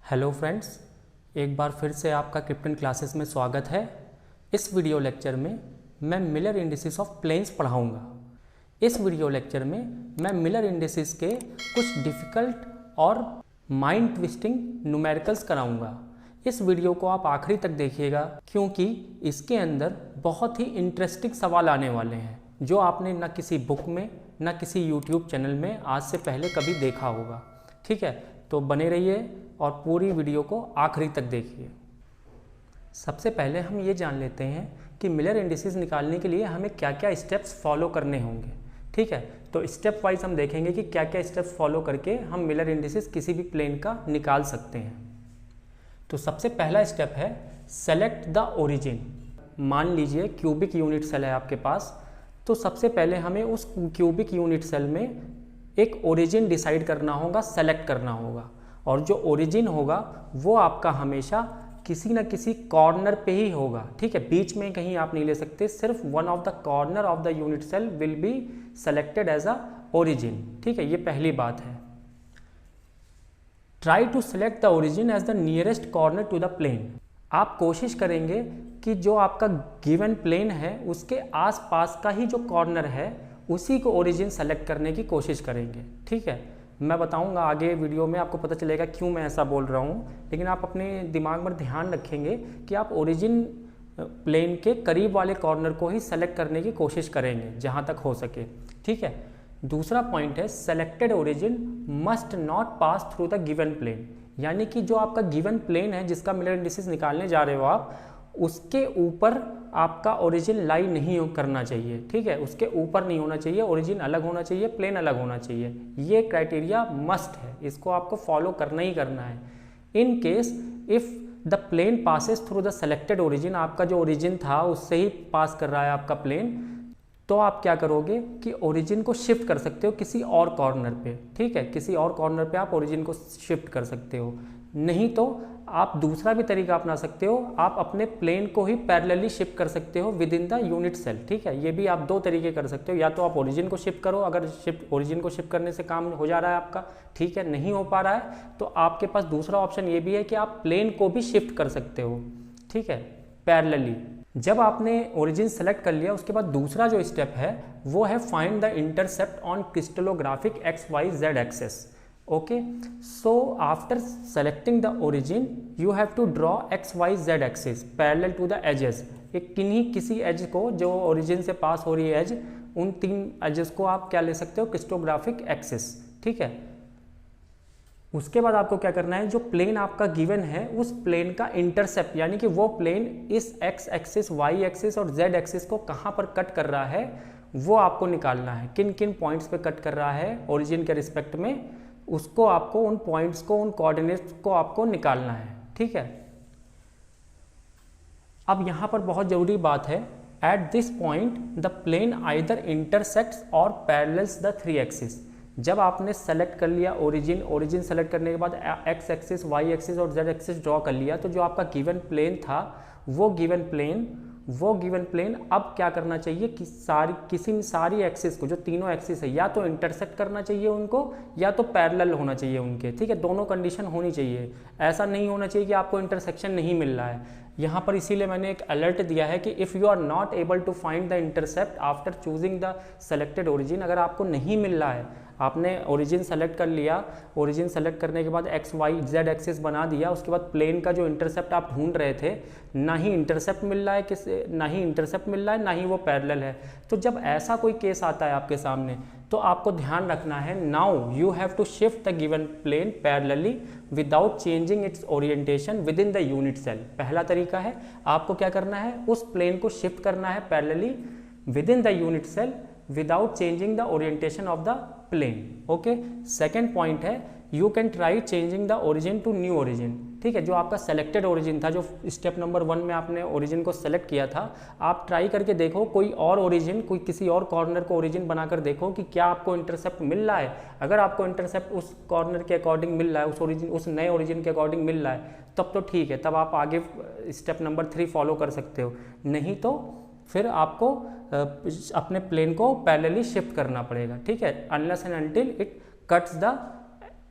Hello friends, एक बार फिर से आपका क्रिप्टन क्लासेस में स्वागत है। इस वीडियो लेक्चर में मैं मिलर इंडिसेस ऑफ प्लेन्स पढ़ाऊंगा। इस वीडियो लेक्चर में मैं मिलर इंडिसेस के कुछ डिफ़िकल्ट और माइंड ट्विस्टिंग न्यूमेरिकल्स कराऊंगा। इस वीडियो को आप आखिरी तक देखिएगा क्योंकि इसके अंदर बहुत ही इंटरेस्टिंग सवाल आने वाले हैं जो आपने ना किसी बुक में ना किसी यूट्यूब चैनल में आज से पहले कभी देखा होगा। ठीक है, तो बने रहिए और पूरी वीडियो को आखिरी तक देखिए। सबसे पहले हम ये जान लेते हैं कि मिलर इंडिसेस निकालने के लिए हमें क्या क्या स्टेप्स फॉलो करने होंगे। ठीक है, तो स्टेप वाइज हम देखेंगे कि क्या क्या स्टेप्स फॉलो करके हम मिलर इंडिसेस किसी भी प्लेन का निकाल सकते हैं। तो सबसे पहला स्टेप है सेलेक्ट द ओरिजिन। मान लीजिए क्यूबिक यूनिट सेल है आपके पास, तो सबसे पहले हमें उस क्यूबिक यूनिट सेल में एक ओरिजिन डिसाइड करना होगा, सेलेक्ट करना होगा। और जो ओरिजिन होगा वो आपका हमेशा किसी न किसी कॉर्नर पे ही होगा। ठीक है, बीच में कहीं आप नहीं ले सकते, सिर्फ one of the corner of the unit cell will be selected as a origin. ठीक है, ये पहली बात है। Try to select the origin as the nearest corner to the plane. आप कोशिश करेंगे कि जो आपका गिवन प्लेन है उसके आसपास का ही जो कॉर्नर है उसी को ओरिजिन सेलेक्ट करने की कोशिश करेंगे। ठीक है, मैं बताऊंगा आगे वीडियो में, आपको पता चलेगा क्यों मैं ऐसा बोल रहा हूँ, लेकिन आप अपने दिमाग में ध्यान रखेंगे कि आप ओरिजिन प्लेन के करीब वाले कॉर्नर को ही सेलेक्ट करने की कोशिश करेंगे जहाँ तक हो सके। ठीक है, दूसरा पॉइंट है selected origin must not pass through the given plane. यानी कि जो आपका गिवन प्लेन है जिसका मिलर इंडिसेस निकालने जा रहे हो आप, उसके ऊपर आपका ओरिजिन लाई नहीं करना चाहिए। ठीक है, उसके ऊपर नहीं होना चाहिए, ओरिजिन अलग होना चाहिए, प्लेन अलग होना चाहिए। ये क्राइटेरिया मस्ट है, इसको आपको फॉलो करना ही करना है। In case if the plane passes through the selected origin, आपका जो ओरिजिन था उससे ही पास कर रहा है आपका प्लेन, तो आप क्या करोगे कि ओरिजिन को शिफ्ट कर सकते हो किसी और कॉर्नर पे। ठीक है, किसी और कॉर्नर पे आप ओरिजिन को शिफ्ट कर सकते हो। नहीं तो आप दूसरा भी तरीका अपना सकते हो, आप अपने प्लेन को ही पैरेलली शिफ्ट कर सकते हो with in the unit cell. ठीक है, ये भी आप दो तरीके कर सकते हो। या तो आप ओरिजिन को शिफ्ट करो, अगर ओरिजिन को शिफ्ट करने से काम हो जा रहा है आपका, ठीक है, नहीं हो पा रहा है तो आपके पास दूसरा ऑप्शन ये भी है कि आप प्लेन को भी शिफ्ट कर सकते हो। ठीक है, पैरेलली। जब आपने ओरिजिन सेलेक्ट कर लिया उसके बाद दूसरा जो स्टेप है वो है find the intercept on crystallographic XYZ axes. Okay, so after selecting the origin you have to draw XYZ axis parallel to the edges। एक किसी एज को जो ओरिजिन से पास हो रही है एज, उन तीन एजेस को आप क्या ले सकते हो, क्रिस्टोग्राफिक एक्सिस। ठीक है, उसके बाद आपको क्या करना है, जो प्लेन आपका गिवन है उस प्लेन का इंटरसेप्ट, यानी कि वो प्लेन इस X एक्सिस, Y एक्सिस और Z एक्सिस को कहाँ पर कट कर रहा है वो आपको निकालना है। किन किन पॉइंट्स पे कट कर रहा है ओरिजिन के रिस्पेक्ट में, उसको आपको, उन पॉइंट्स को, उन कोऑर्डिनेट्स को आपको निकालना है। ठीक है, अब यहां पर बहुत जरूरी बात है, at this point the plane either intersects और पैरेलल्स द थ्री एक्सिस। जब आपने सेलेक्ट कर लिया ओरिजिन सेलेक्ट करने के बाद X एक्सिस, Y एक्सिस और Z एक्सिस ड्रॉ कर लिया, तो जो आपका गिवन प्लेन था वो गिवन प्लेन अब क्या करना चाहिए कि सारी एक्सिस को, जो तीनों एक्सिस है, या तो इंटरसेक्ट करना चाहिए उनको या तो पैरेलल होना चाहिए उनके। ठीक है, दोनों कंडीशन होनी चाहिए। ऐसा नहीं होना चाहिए कि आपको इंटरसेक्शन नहीं मिल रहा है। यहाँ पर इसीलिए मैंने एक अलर्ट दिया है कि if you are not able to find the intercept after choosing the selected origin, अगर आपको नहीं मिल रहा है, आपने ओरिजिन सेलेक्ट कर लिया, ओरिजिन सेलेक्ट करने के बाद XYZ एक्सिस बना दिया, उसके बाद प्लेन का जो इंटरसेप्ट आप ढूंढ रहे थे, ना ही इंटरसेप्ट मिल रहा है ना ही वो पैरेलल है, तो जब ऐसा कोई केस आता है आपके सामने तो आपको ध्यान रखना है, now you have to shift the given plane parallelly without changing its orientation with in the unit cell. पहला तरीका है, आपको क्या करना है, उस प्लेन को शिफ्ट करना है parallelly with in the unit cell without changing the orientation of the plane. Okay, second point है, you can try changing the origin to new origin. ठीक है, जो आपका सेलेक्टेड ओरिजिन था, जो स्टेप नंबर 1 में आपने ओरिजिन को सेलेक्ट किया था, आप ट्राई करके देखो कोई और ओरिजिन, कोई किसी और कॉर्नर को ओरिजिन बनाकर देखो कि क्या आपको इंटरसेप्ट मिल रहा है। अगर आपको इंटरसेप्ट उस कॉर्नर के अकॉर्डिंग मिल रहा है, उस नए ओरिजिन के अकॉर्डिंग मिल रहा है, तब तो ठीक है, तब आप आगे स्टेप नंबर 3 फॉलो कर सकते हो। नहीं तो फिर आपको अपने प्लेन को पैरेलली शिफ्ट करना पड़ेगा। ठीक है, unless and until it cuts the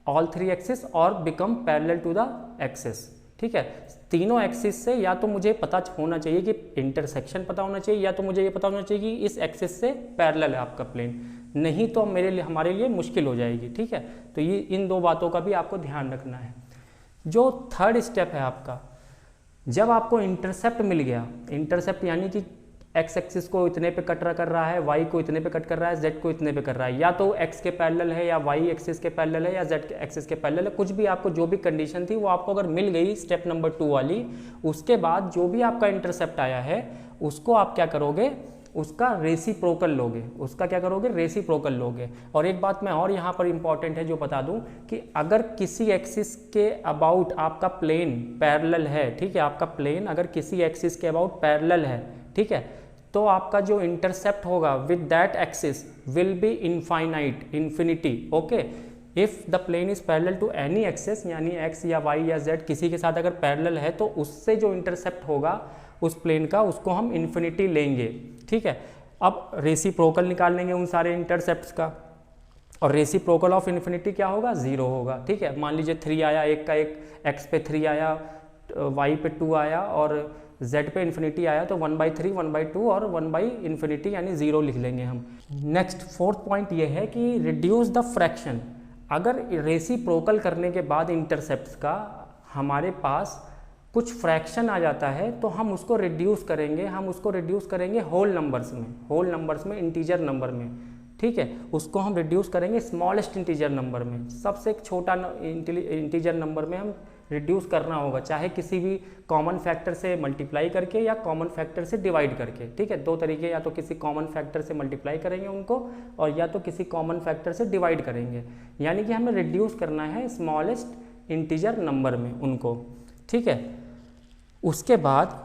all three axis और become parallel to the axis. ठीक है, तीनों एक्सिस से या तो मुझे पता होना चाहिए कि इंटरसेक्शन पता होना चाहिए, या तो मुझे ये पता होना चाहिए कि इस एक्सिस से पैरेलल है आपका प्लेन, नहीं तो हमारे लिए मुश्किल हो जाएगी। ठीक है, तो ये इन दो बातों का भी आपको ध्यान रखना है। जो थर्ड स्टेप है आपका, जब आपको इंटरसेप्ट मिल गया, इंटरसेप्ट यानी कि एक्स एक्सिस को इतने पे कट कर रहा है, वाई को इतने पे कट कर रहा है, जेड को इतने पे कर रहा है, या तो एक्स के पैरेलल है या वाई एक्सिस के पैरेलल है या जेड एक्सिस के पैरेलल है, कुछ भी आपको जो भी कंडीशन थी वो आपको अगर मिल गई स्टेप नंबर 2 वाली, उसके बाद जो भी आपका इंटरसेप्ट आया है उसको आप क्या करोगे, उसका रेसिप्रोकल लोगे। उसका क्या करोगे, रेसिप्रोकल लोगे। और एक बात मैं और यहाँ पर इंपॉर्टेंट है जो बता दूं कि अगर किसी एक्सिस के अबाउट आपका प्लेन पैरेलल है, ठीक है, आपका प्लेन अगर किसी एक्सिस के अबाउट पैरेलल है, ठीक है, तो आपका जो इंटरसेप्ट होगा with that axis will be infinite, infinity. Okay, if the plane is parallel to any axis, यानी एक्स या वाई या जेड किसी के साथ अगर पैरेलल है तो उससे जो इंटरसेप्ट होगा उस प्लेन का, उसको हम इन्फिनिटी लेंगे। ठीक है, अब रेसिप्रोकल निकाल लेंगे उन सारे इंटरसेप्ट्स का, और रेसिप्रोकल ऑफ इन्फिनिटी क्या होगा, 0 होगा। ठीक है, मान लीजिए 3 आया, एक का एक, एक्स पे 3 आया, वाई पे 2 आया और z पे इन्फिनिटी आया, तो 1/3, 1/2 और 1/∞ यानी 0 लिख लेंगे हम। नेक्स्ट फोर्थ पॉइंट ये है कि रिड्यूस द फ्रैक्शन। अगर रेसिप्रोकल करने के बाद इंटरसेप्ट्स का हमारे पास कुछ फ्रैक्शन आ जाता है तो हम उसको रिड्यूस करेंगे, हम उसको रिड्यूस करेंगे होल नंबर्स में, इंटीजर नंबर में। ठीक है, उसको हम रिड्यूस करेंगे स्मॉलेस्ट इंटीजर नंबर में, सबसे एक छोटा इंटीजर नंबर में हम रिड्यूस करना होगा, चाहे किसी भी कॉमन फैक्टर से मल्टीप्लाई करके या कॉमन फैक्टर से डिवाइड करके। ठीक है, दो तरीके, या तो किसी कॉमन फैक्टर से मल्टीप्लाई करेंगे उनको और या तो किसी कॉमन फैक्टर से डिवाइड करेंगे, यानी कि हमें रिड्यूस करना है स्मॉलेस्ट इंटीजर नंबर में उनको। ठीक है, उसके बाद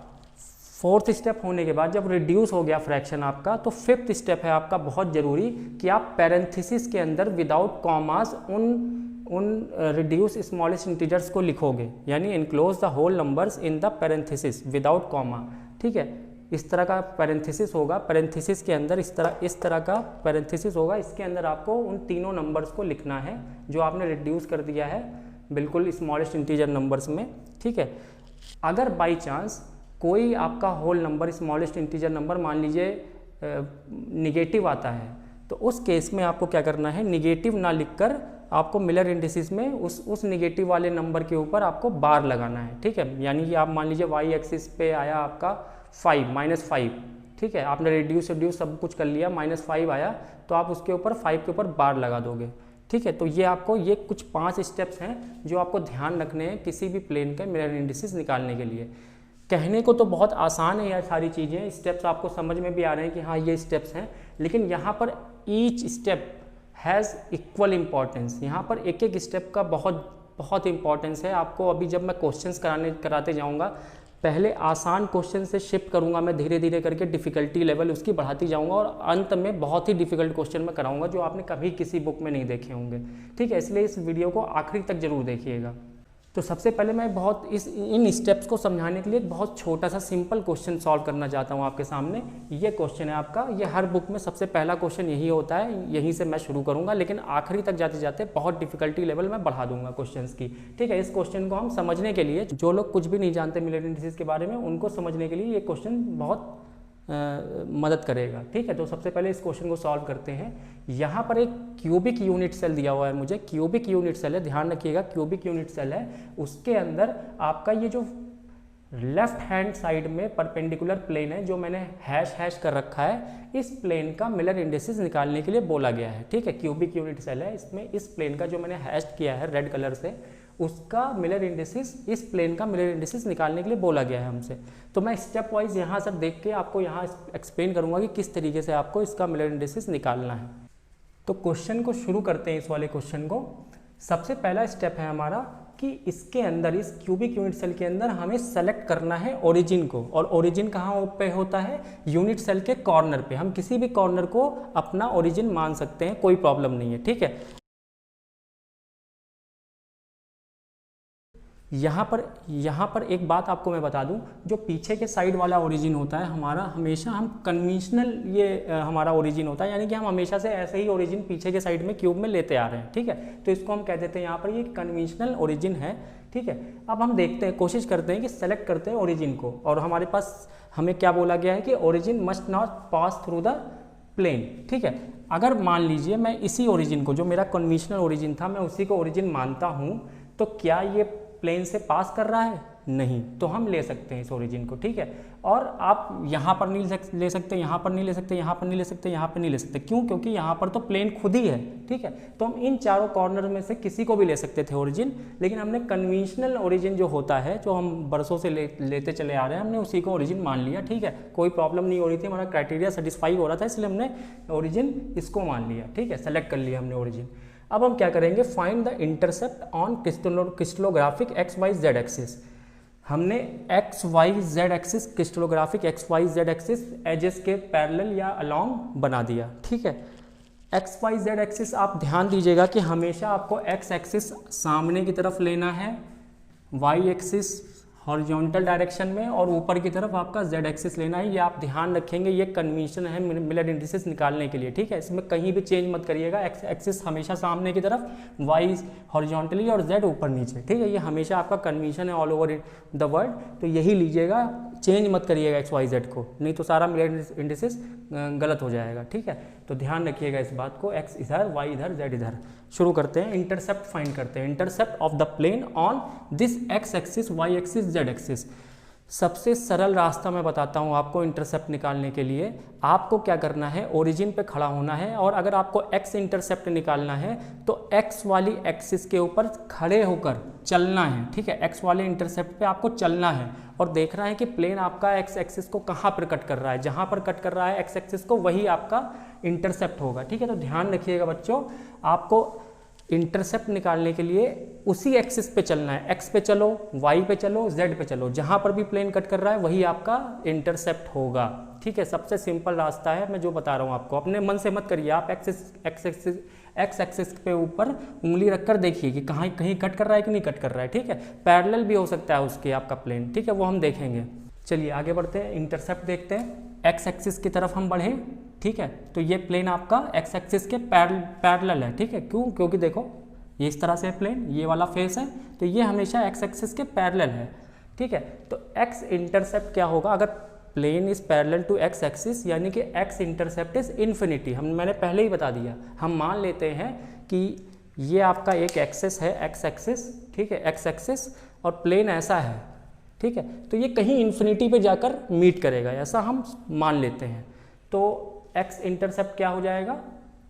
फोर्थ स्टेप होने के बाद जब रिड्यूस हो गया फ्रैक्शन आपका, तो फिफ्थ स्टेप है आपका बहुत ज़रूरी कि आप पैरेंथेसिस के अंदर विदाउट कॉमास उन रिड्यूस स्मॉलेस्ट इंटीजर्स को लिखोगे, यानी enclose the whole numbers in the parenthesis without comma. ठीक है, इस तरह का पैरेंथेसिस होगा, पैरेंथेसिस के अंदर इस तरह का पैरेंथेसिस होगा, इसके अंदर आपको उन तीनों नंबर्स को लिखना है जो आपने रिड्यूस कर दिया है बिल्कुल स्मॉलेस्ट इंटीजर नंबर्स में। ठीक है, अगर बाई चांस कोई आपका whole number smallest integer number मान लीजिए निगेटिव आता है, तो उस केस में आपको क्या करना है, निगेटिव ना लिखकर आपको मिलर इंडिसेस में उस निगेटिव वाले नंबर के ऊपर आपको बार लगाना है। ठीक है, यानी कि आप मान लीजिए वाई एक्सिस पे आया आपका 5, -5। ठीक है, आपने रिड्यूस सब कुछ कर लिया, -5 आया, तो आप उसके ऊपर 5 के ऊपर बार लगा दोगे। ठीक है, तो ये कुछ 5 स्टेप्स हैं जो आपको ध्यान रखने हैं किसी भी प्लेन के मिरर इंडिसेस निकालने के लिए। कहने को तो बहुत आसान है यार, सारी चीज़ें, स्टेप्स आपको समझ में भी आ रहे हैं कि हाँ ये स्टेप्स हैं, लेकिन यहाँ पर each step has equal importance. यहाँ पर एक एक स्टेप का बहुत इंपॉर्टेंस है। आपको अभी जब मैं क्वेश्चंस कराते जाऊँगा, पहले आसान क्वेश्चन से शिफ्ट करूँगा मैं धीरे धीरे करके, डिफ़िकल्टी लेवल उसकी बढ़ाती जाऊँगा और अंत में बहुत ही डिफ़िकल्ट क्वेश्चन मैं कराऊँगा जो आपने कभी किसी बुक में नहीं देखे होंगे। ठीक है, इसलिए इस वीडियो को आखिरी तक जरूर देखिएगा। तो सबसे पहले मैं इन स्टेप्स को समझाने के लिए एक बहुत छोटा सा सिंपल क्वेश्चन सॉल्व करना चाहता हूँ आपके सामने। ये क्वेश्चन है आपका, ये हर बुक में सबसे पहला क्वेश्चन यही होता है, यहीं से मैं शुरू करूँगा, लेकिन आखिरी तक जाते जाते बहुत डिफिकल्टी लेवल में बढ़ा दूंगा क्वेश्चंस की। ठीक है, इस क्वेश्चन को हम समझने के लिए, जो लोग कुछ भी नहीं जानते मिलर इंडिसेस के बारे में, उनको समझने के लिए ये क्वेश्चन बहुत मदद करेगा। ठीक है, तो सबसे पहले इस क्वेश्चन को सॉल्व करते हैं। यहाँ पर एक क्यूबिक यूनिट सेल दिया हुआ है मुझे, क्यूबिक यूनिट सेल है, ध्यान रखिएगा क्यूबिक यूनिट सेल है। उसके अंदर आपका ये जो लेफ्ट हैंड साइड में परपेंडिकुलर प्लेन है जो मैंने हैश कर रखा है, इस प्लेन का मिलर इंडिसेस निकालने के लिए बोला गया है। ठीक है, क्यूबिक यूनिट सेल है, इसमें इस प्लेन का जो मैंने हैश किया है रेड कलर से, उसका मिलर इंडिसेस, इस प्लेन का मिलर इंडिसेस निकालने के लिए बोला गया है हमसे। तो मैं स्टेप वाइज यहाँ से देख के आपको यहाँ एक्सप्लेन करूँगा कि किस तरीके से आपको इसका मिलर इंडिसेस निकालना है। तो क्वेश्चन को शुरू करते हैं, इस वाले क्वेश्चन को। सबसे पहला स्टेप है हमारा कि इसके अंदर, इस क्यूबिक यूनिट सेल के अंदर हमें सेलेक्ट करना है ओरिजिन को, और ओरिजिन कहाँ पे होता है, यूनिट सेल के कॉर्नर पे। हम किसी भी कॉर्नर को अपना ओरिजिन मान सकते हैं, कोई प्रॉब्लम नहीं है। ठीक है, यहाँ पर एक बात आपको मैं बता दूं, जो पीछे के साइड वाला ओरिजिन होता है हमारा, हमेशा हम कन्वेंशनल ये हमारा ओरिजिन होता है, यानी कि हम हमेशा से ऐसे ही ओरिजिन पीछे के साइड में क्यूब में लेते आ रहे हैं, ठीक है। तो इसको हम कह देते हैं यहाँ पर ये कन्वेंशनल ओरिजिन है, ठीक है। अब हम देखते हैं, कोशिश करते हैं कि सेलेक्ट करते हैं ओरिजिन को, और हमारे पास हमें क्या बोला गया है कि origin must not pass through the plane, ठीक है। अगर मान लीजिए मैं इसी ओरिजिन को, जो मेरा कन्वेंशनल ओरिजिन था, मैं उसी को ओरिजिन मानता हूँ, तो क्या ये प्लेन से पास कर रहा है? नहीं, तो हम ले सकते हैं इस ओरिजिन को, ठीक है। और आप यहाँ पर नहीं ले सकते, यहाँ पर नहीं ले सकते, यहाँ पर नहीं ले सकते, यहाँ पर नहीं ले सकते, क्यों? क्योंकि यहाँ पर तो प्लेन खुद ही है, ठीक है। तो हम इन चारों कॉर्नर में से किसी को भी ले सकते थे ओरिजिन, लेकिन हमने कन्वेंशनल ओरिजिन जो होता है, जो हम बरसों से लेते चले आ रहे हैं, हमने उसी को ओरिजिन मान लिया, ठीक है। कोई प्रॉब्लम नहीं हो रही थी, हमारा क्राइटेरिया सेटिस्फाई हो रहा था, इसलिए हमने ओरिजिन इसको मान लिया, ठीक है, सेलेक्ट कर लिया हमने ओरिजिन। अब हम क्या करेंगे, find the intercept on crystallographic X Y Z axis. हमने X Y Z axis, crystallographic X Y Z axis axes के पैरेलल या अलॉन्ग बना दिया, ठीक है। एक्स वाई जेड एक्सिस, आप ध्यान दीजिएगा कि हमेशा आपको एक्स एक्सिस सामने की तरफ लेना है, वाई एक्सिस हॉरिजॉन्टल डायरेक्शन में, और ऊपर की तरफ आपका जेड एक्सिस लेना है। ये आप ध्यान रखेंगे, ये कन्वेंशन है मिलर इंडिसेस निकालने के लिए, ठीक है। इसमें कहीं भी चेंज मत करिएगा, एक्स एक्सिस हमेशा सामने की तरफ, वाई हॉरिजॉन्टली और जेड ऊपर नीचे, ठीक है। ये हमेशा आपका कन्वेंशन है ऑल ओवर द वर्ल्ड, तो यही लीजिएगा, चेंज मत करिएगा एक्स वाई जेड को, नहीं तो सारा मिलर इंडिसेस गलत हो जाएगा, ठीक है। तो ध्यान रखिएगा इस बात को, एक्स इधर, वाई इधर, जेड इधर। शुरू करते हैं, इंटरसेप्ट फाइंड करते हैं। Intercept of the plane on this X axis, Y axis, Z axis. सबसे सरल रास्ता मैं बताता हूँ आपको इंटरसेप्ट निकालने के लिए। आपको क्या करना है, ओरिजिन पे खड़ा होना है, और अगर आपको एक्स इंटरसेप्ट निकालना है तो एक्स वाली एक्सिस के ऊपर खड़े होकर चलना है, ठीक है। एक्स वाले इंटरसेप्ट पे आपको चलना है और देखना है कि प्लेन आपका एक्स एक्सिस को कहाँ पर कट कर रहा है। जहाँ पर कट कर रहा है एक्स एक्सिस को, वही आपका इंटरसेप्ट होगा, ठीक है। तो ध्यान रखिएगा बच्चों, आपको इंटरसेप्ट निकालने के लिए उसी एक्सिस पे चलना है, एक्स पे चलो, वाई पे चलो, जेड पे चलो, जहां पर भी प्लेन कट कर रहा है वही आपका इंटरसेप्ट होगा, ठीक है। सबसे सिंपल रास्ता है, मैं जो बता रहा हूं आपको, अपने मन से मत करिए। आप एक्स एक्सिस पे ऊपर उंगली रखकर देखिए कि कहीं कट कर रहा है कि नहीं कट कर रहा है, ठीक है। पैरेलल भी हो सकता है उसके आपका प्लेन, ठीक है, वो हम देखेंगे। चलिए आगे बढ़ते हैं, इंटरसेप्ट देखते हैं। एक्स एक्सिस की तरफ हम बढ़ें, ठीक है। तो ये प्लेन आपका एक्स एक्सिस के पैरेलल है, ठीक है। क्यों? क्योंकि देखो ये इस तरह से है प्लेन, ये वाला फेस है, तो ये हमेशा एक्स एक्सिस के पैरेलल है, ठीक है। तो एक्स इंटरसेप्ट क्या होगा, अगर plane is parallel to X axis, यानी कि एक्स इंटरसेप्ट इज इन्फिनिटी। मैंने पहले ही बता दिया, हम मान लेते हैं कि ये आपका एक एक्सिस है, एक्स एक्सिस, ठीक है, एक्स एक्सिस, और प्लेन ऐसा है, ठीक है। तो ये कहीं इन्फिनिटी पे जाकर मीट करेगा, ऐसा हम मान लेते हैं। तो एक्स इंटरसेप्ट क्या हो जाएगा,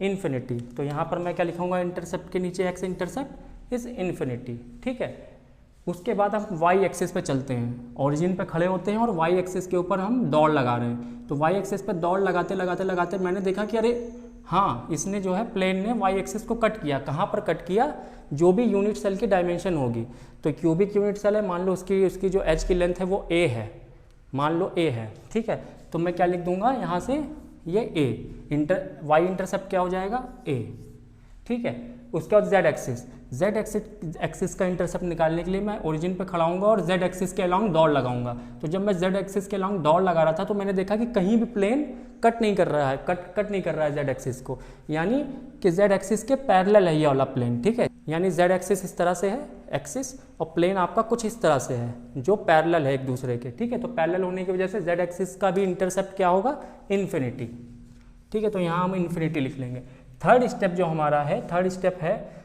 इन्फिनिटी। तो यहाँ पर मैं क्या लिखूंगा, इंटरसेप्ट के नीचे एक्स इंटरसेप्ट इज इन्फिनिटी, ठीक है। उसके बाद हम वाई एक्सिस पे चलते हैं, ओरिजिन पे खड़े होते हैं और वाई एक्सिस के ऊपर हम दौड़ लगा रहे हैं। तो वाई एक्सिस पे दौड़ लगाते लगाते लगाते मैंने देखा कि अरे हाँ, इसने जो है प्लेन ने वाई एक्सिस को कट किया। कहाँ पर कट किया, जो भी यूनिट सेल की डायमेंशन होगी। तो क्यूबिक यूनिट सेल है, मान लो उसकी जो एज की लेंथ है वो ए है, मान लो ए है, ठीक है। तो मैं क्या लिख दूंगा यहाँ से, ये ए वाई इंटरसेप्ट क्या हो जाएगा, ए, ठीक है। उसके बाद जेड एक्सिस का इंटरसेप्ट निकालने के लिए मैं ओरिजिन पे खड़ा हूँगा और जेड एक्सिस के अलॉन्ग दौड़ लगाऊंगा। तो जब मैं जेड एक्सिस के अलॉन्ग दौड़ लगा रहा था तो मैंने देखा कि कहीं भी प्लेन कट नहीं कर रहा है, कट नहीं कर रहा है जेड एक्सिस को, यानी कि जेड एक्सिस के पैरेलल है ये वाला प्लेन, ठीक है। यानी जेड एक्सिस इस तरह से है एक्सिस, और प्लेन आपका कुछ इस तरह से है जो पैरेलल है एक दूसरे के, ठीक है। तो पैरेलल होने की वजह से जेड एक्सिस का भी इंटरसेप्ट क्या होगा, इन्फिनिटी, ठीक है। तो यहाँ हम इन्फिनिटी लिख लेंगे। थर्ड स्टेप जो हमारा है, थर्ड स्टेप है,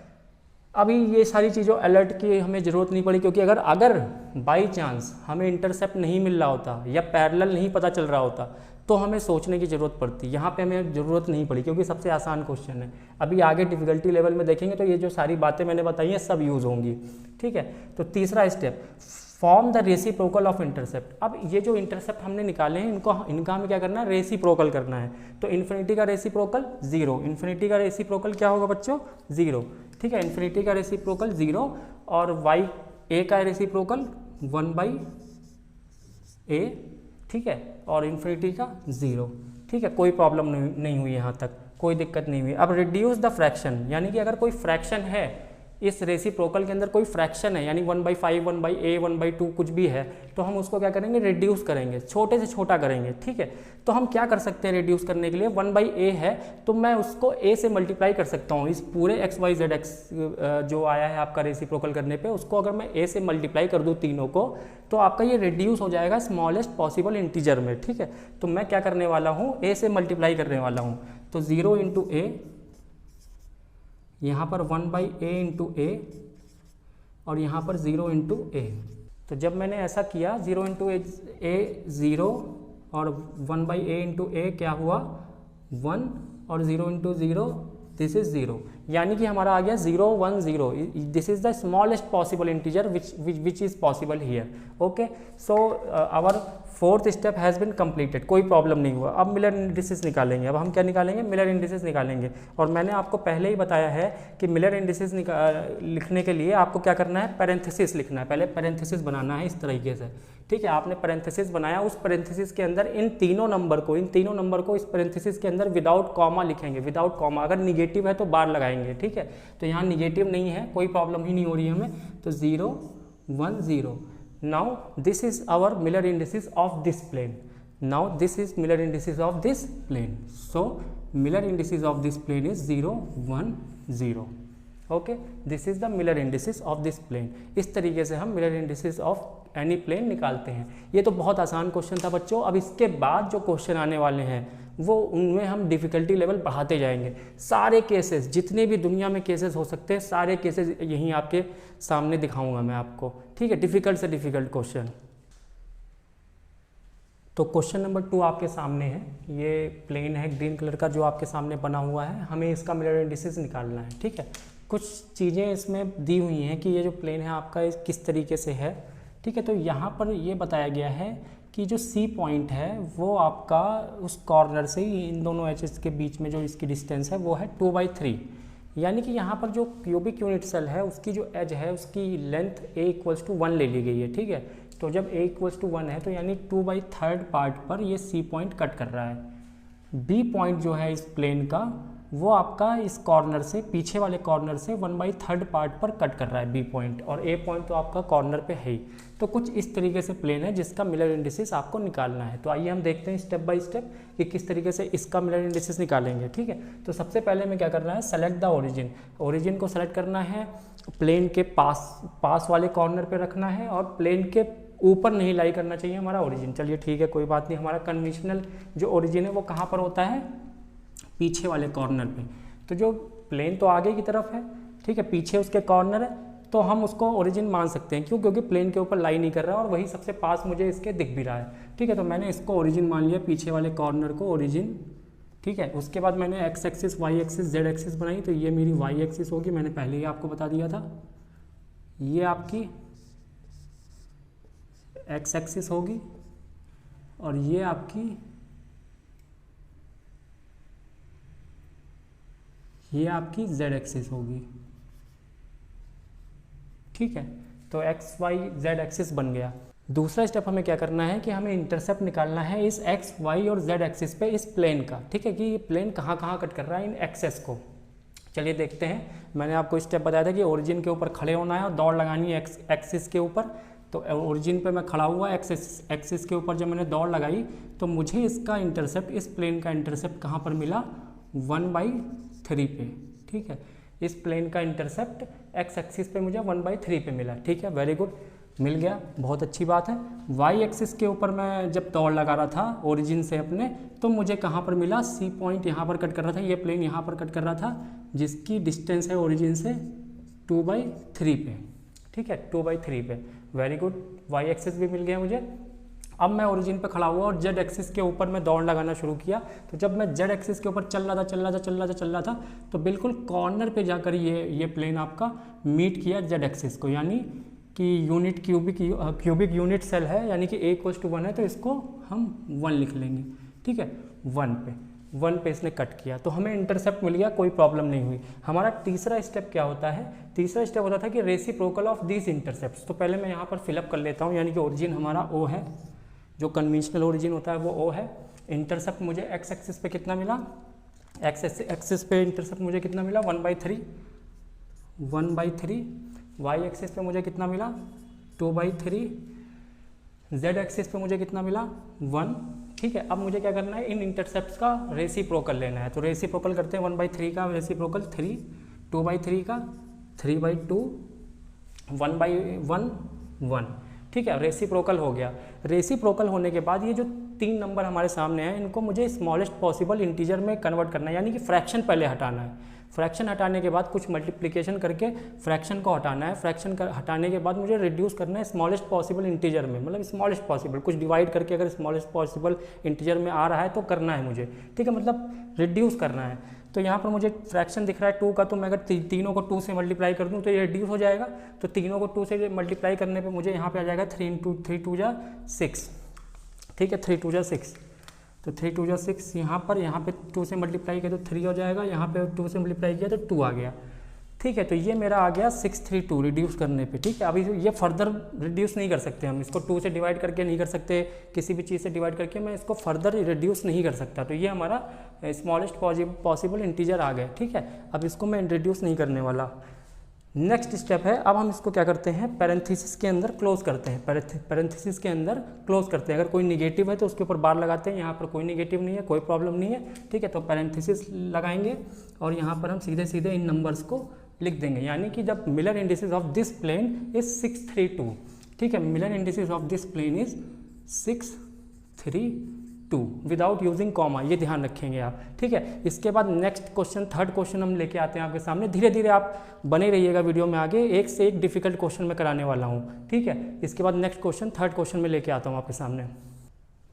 अभी ये सारी चीज़ों अलर्ट की हमें ज़रूरत नहीं पड़ी, क्योंकि अगर बाई चांस हमें इंटरसेप्ट नहीं मिल रहा होता या पैरेलल नहीं पता चल रहा होता तो हमें सोचने की ज़रूरत पड़ती। यहाँ पे हमें ज़रूरत नहीं पड़ी क्योंकि सबसे आसान क्वेश्चन है। अभी आगे डिफिकल्टी लेवल में देखेंगे तो ये जो सारी बातें मैंने बताई हैं सब यूज़ होंगी, ठीक है। तो तीसरा step, form the reciprocal of intercept. अब ये जो इंटरसेप्ट हमने निकाले हैं इनका हमें क्या करना है, रेसिप्रोकल करना है। तो इन्फिनिटी का रेसिप्रोकल 0, इन्फिनिटी का रेसिप्रोकल क्या होगा बच्चों, 0, ठीक है। इन्फिनिटी का रेसिप्रोकल 0 और वाई ए का रेसिप्रोकल 1/a, ठीक है, और इन्फिनिटी का 0, ठीक है। कोई प्रॉब्लम नहीं हुई यहाँ तक, कोई दिक्कत नहीं हुई। अब रिड्यूस द फ्रैक्शन, यानी कि अगर कोई फ्रैक्शन है इस रेसिप्रोकल के अंदर कोई फ्रैक्शन है, यानी 1/5, 1/a, 1/2 कुछ भी है, तो हम उसको क्या करेंगे, रिड्यूस करेंगे, छोटे से छोटा करेंगे, ठीक है। तो हम क्या कर सकते हैं रिड्यूस करने के लिए, 1/a है तो मैं उसको a से मल्टीप्लाई कर सकता हूँ, इस पूरे xyz जो आया है आपका रेसिप्रोकल करने पे, उसको अगर मैं a से मल्टीप्लाई कर दूँ तीनों को, तो आपका ये रिड्यूस हो जाएगा स्मॉलेस्ट पॉसिबल इंटीजर में, ठीक है। तो मैं क्या करने वाला हूँ, a से मल्टीप्लाई करने वाला हूँ, तो 0 × a, यहाँ पर 1/a × a और यहाँ पर 0 × a। तो जब मैंने ऐसा किया 0 × a 0 और 1/a × a क्या हुआ 1 और 0 × 0 दिस इज 0, यानी कि हमारा आ गया 0 1 0। This is the smallest possible integer which is possible here. Okay, so our fourth step has been completed, कोई प्रॉब्लम नहीं हुआ। अब मिलर इंडिसेस निकालेंगे। अब हम क्या निकालेंगे, मिलर इंडिसेस निकालेंगे। और मैंने आपको पहले ही बताया है कि मिलर इंडिसेस लिखने के लिए आपको क्या करना है, पैरेंथेसिस लिखना है। पहले पैरेंथेसिस बनाना है इस तरीके से, ठीक है। आपने पैरेंथेसिस बनाया, उस पैरेंथेसिस के अंदर इन तीनों नंबर को इस पैरेंथेसिस के अंदर विदाउट कॉमा लिखेंगे, विदाउट कॉमा। अगर निगेटिव है तो बार लगाएंगे, ठीक है। तो यहाँ निगेटिव नहीं है, कोई प्रॉब्लम ही नहीं हो रही है हमें, तो 0 1 0। Now this is our Miller indices of this plane. Now this is Miller indices of this plane. So Miller indices of this plane is 0 1 0. Okay, this is the Miller indices of this plane. इस तरीके से हम Miller indices of any plane निकालते हैं। ये तो बहुत आसान क्वेश्चन था बच्चों। अब इसके बाद जो क्वेश्चन आने वाले हैं वो उनमें हम डिफ़िकल्टी लेवल बढ़ाते जाएंगे। सारे केसेस, जितने भी दुनिया में केसेस हो सकते हैं, सारे केसेस यहीं आपके सामने दिखाऊंगा मैं आपको, ठीक है। डिफ़िकल्ट से डिफ़िकल्ट क्वेश्चन। तो क्वेश्चन नंबर 2 आपके सामने है। ये प्लेन है ग्रीन कलर का जो आपके सामने बना हुआ है, हमें इसका मिलर इंडिसेस निकालना है, ठीक है। कुछ चीज़ें इसमें दी हुई हैं कि ये जो प्लेन है आपका किस तरीके से है, ठीक है। तो यहाँ पर ये बताया गया है कि जो C पॉइंट है वो आपका उस कॉर्नर से इन दोनों एचेस के बीच में जो इसकी डिस्टेंस है वो है 2/3, यानी कि यहाँ पर जो क्यूबिक यूनिट सेल है उसकी जो एज है उसकी लेंथ a = 1 ले ली गई है, ठीक है। तो जब a = 1 है तो यानी 2/3 पार्ट पर ये C पॉइंट कट कर रहा है। B पॉइंट जो है इस प्लेन का वो आपका इस कॉर्नर से, पीछे वाले कॉर्नर से 1/3 पार्ट पर कट कर रहा है B पॉइंट, और A पॉइंट तो आपका कॉर्नर पे है ही। तो कुछ इस तरीके से प्लेन है जिसका मिलर इंडिसेस आपको निकालना है। तो आइए हम देखते हैं स्टेप बाय स्टेप कि किस तरीके से इसका मिलर इंडिसेस निकालेंगे, ठीक है। तो सबसे पहले हमें क्या करना है, सेलेक्ट द ओरिजिन। ओरिजिन को सेलेक्ट करना है, प्लेन के पास वाले कॉर्नर पे रखना है और प्लेन के ऊपर नहीं लाई करना चाहिए हमारा ओरिजिन। चलिए ठीक है, कोई बात नहीं। हमारा कन्वेंशनल जो ओरिजिन है वो कहाँ पर होता है, पीछे वाले कॉर्नर पे। तो जो प्लेन तो आगे की तरफ है, ठीक है, पीछे उसके कॉर्नर है, तो हम उसको ओरिजिन मान सकते हैं। क्यों? क्योंकि प्लेन के ऊपर लाई नहीं कर रहा है और वही सबसे पास मुझे इसके दिख भी रहा है, ठीक है। तो मैंने इसको ओरिजिन मान लिया, पीछे वाले कॉर्नर को ओरिजिन, ठीक है। उसके बाद मैंने X axis, Y axis, Z axis बनाई। तो ये मेरी वाई एक्सिस होगी, मैंने पहले ही आपको बता दिया था। ये आपकी एक्स एक्सिस होगी और ये आपकी जेड एक्सिस होगी, ठीक है। तो एक्स वाई जेड एक्सिस बन गया। दूसरा स्टेप हमें क्या करना है कि हमें इंटरसेप्ट निकालना है इस एक्स वाई और जेड एक्सिस पे इस प्लेन का, ठीक है, कि ये प्लेन कहाँ कहाँ कट कर रहा है इन एक्सेस को। चलिए देखते हैं। मैंने आपको स्टेप बताया था कि ओरिजिन के ऊपर खड़े होना है और दौड़ लगानी है एक्सिस के ऊपर। तो ओरिजिन पे मैं खड़ा हुआ, एक्सिस के ऊपर जब मैंने दौड़ लगाई तो मुझे इसका इंटरसेप्ट, इस प्लेन का इंटरसेप्ट कहाँ पर मिला, 1/3 पे, ठीक है। इस प्लेन का इंटरसेप्ट एक्स एक्सिस पे मुझे 1/3 पे मिला, ठीक है। वेरी गुड, मिल गया, बहुत अच्छी बात है। वाई एक्सिस के ऊपर मैं जब दौड़ लगा रहा था ओरिजिन से अपने, तो मुझे कहाँ पर मिला, सी पॉइंट यहाँ पर कट कर रहा था, ये प्लेन यहाँ पर कट कर रहा था, जिसकी डिस्टेंस है ओरिजिन से 2/3 पे, ठीक है, 2/3 पे। वेरी गुड, वाई एक्सिस भी मिल गया मुझे। अब मैं ओरिजिन पे खड़ा हुआ और जेड एक्सिस के ऊपर मैं दौड़ लगाना शुरू किया। तो जब मैं जेड एक्सिस के ऊपर चल रहा था तो बिल्कुल कॉर्नर पे जाकर ये प्लेन आपका मीट किया जेड एक्सिस को, यानी कि यूनिट क्यूबिक यूनिट सेल है, यानी कि a = 1 है, तो इसको हम 1 लिख लेंगे, ठीक है। 1 पे इसने कट किया, तो हमें इंटरसेप्ट मिल गया, कोई प्रॉब्लम नहीं हुई। हमारा तीसरा स्टेप क्या होता है, तीसरा स्टेप होता था कि रेसिप्रोकल ऑफ दिस इंटरसेप्ट्स। तो पहले मैं यहाँ पर फिलअप कर लेता हूँ, यानी कि ओरिजिन हमारा O है, जो कन्वेंशनल ओरिजिन होता है वो O है। इंटरसेप्ट मुझे एक्स एक्सिस पे कितना मिला, एक्स एक्सिस पे इंटरसेप्ट मुझे कितना मिला, 1/3, 1/3, वाई एक्सिस पे मुझे कितना मिला 2/3, जेड एक्सिस पे मुझे कितना मिला 1। ठीक है, अब मुझे क्या करना है, इन इंटरसेप्ट्स का रेसिप्रोकल लेना है। तो रेसिप्रोकल करते हैं, 1/3 का रेसिप्रोकल 3, 2/3 का 3/2, 1/1 1। ठीक है, रेसिप्रोकल हो गया। रेसिप्रोकल होने के बाद ये जो 3 नंबर हमारे सामने हैं इनको मुझे स्मॉलेस्ट पॉसिबल इंटीजर में कन्वर्ट करना है, यानी कि फ्रैक्शन पहले हटाना है। फ्रैक्शन हटाने के बाद कुछ मल्टीप्लिकेशन करके फ्रैक्शन को हटाना है। फ्रैक्शन हटाने के बाद मुझे रिड्यूस करना है स्मॉलेस्ट पॉसिबल इंटीजर में, मतलब स्मॉलेस्ट पॉसिबल कुछ डिवाइड करके अगर स्मॉलेस्ट पॉसिबल इंटीजर में आ रहा है तो करना है मुझे। ठीक है, मतलब रिड्यूस करना है। तो यहाँ पर मुझे फ्रैक्शन दिख रहा है 2 का, तो मैं अगर तीनों को 2 से मल्टीप्लाई कर दूँ तो ये रिड्यूस हो जाएगा। तो तीनों को 2 से मल्टीप्लाई करने पे मुझे यहाँ पे आ जाएगा 3 × 3 = 6। ठीक है, 3 × 6, तो 3 × 6 यहाँ पे 2 से मल्टीप्लाई किया तो 3 हो जाएगा, यहाँ पे 2 से मल्टीप्लाई किया तो 2 आ गया। ठीक है, तो ये मेरा आ गया 632 रिड्यूस करने पे। ठीक है, अभी ये फर्दर रिड्यूस नहीं कर सकते हम, इसको 2 से डिवाइड करके नहीं कर सकते, किसी भी चीज़ से डिवाइड करके मैं इसको फर्दर रिड्यूस नहीं कर सकता। तो ये हमारा स्मॉलेस्ट पॉसिबल इंटीजर आ गया। ठीक है, अब इसको मैं रिड्यूस नहीं करने वाला। नेक्स्ट स्टेप है, अब हम इसको क्या करते हैं, पैरेंथेसिस के अंदर क्लोज करते हैं। पैरेंथेसिस के अंदर क्लोज करते हैं। अगर कोई निगेटिव है तो उसके ऊपर बार लगाते हैं, यहाँ पर कोई निगेटिव नहीं है, कोई प्रॉब्लम नहीं है। ठीक है, तो पैरेंथेसिस लगाएंगे और यहाँ पर हम सीधे सीधे इन नंबर्स को लिख देंगे, यानी कि जब Miller indices of this plane is 632। ठीक है, Miller indices of this plane is 632 without using comma, ये ध्यान रखेंगे आप। ठीक है, इसके बाद नेक्स्ट क्वेश्चन, थर्ड क्वेश्चन हम लेके आते हैं आपके सामने। धीरे धीरे आप बने रहिएगा वीडियो में, आगे एक से एक डिफिकल्ट क्वेश्चन मैं कराने वाला हूँ। ठीक है, इसके बाद नेक्स्ट क्वेश्चन, थर्ड क्वेश्चन में लेके आता हूँ आपके सामने।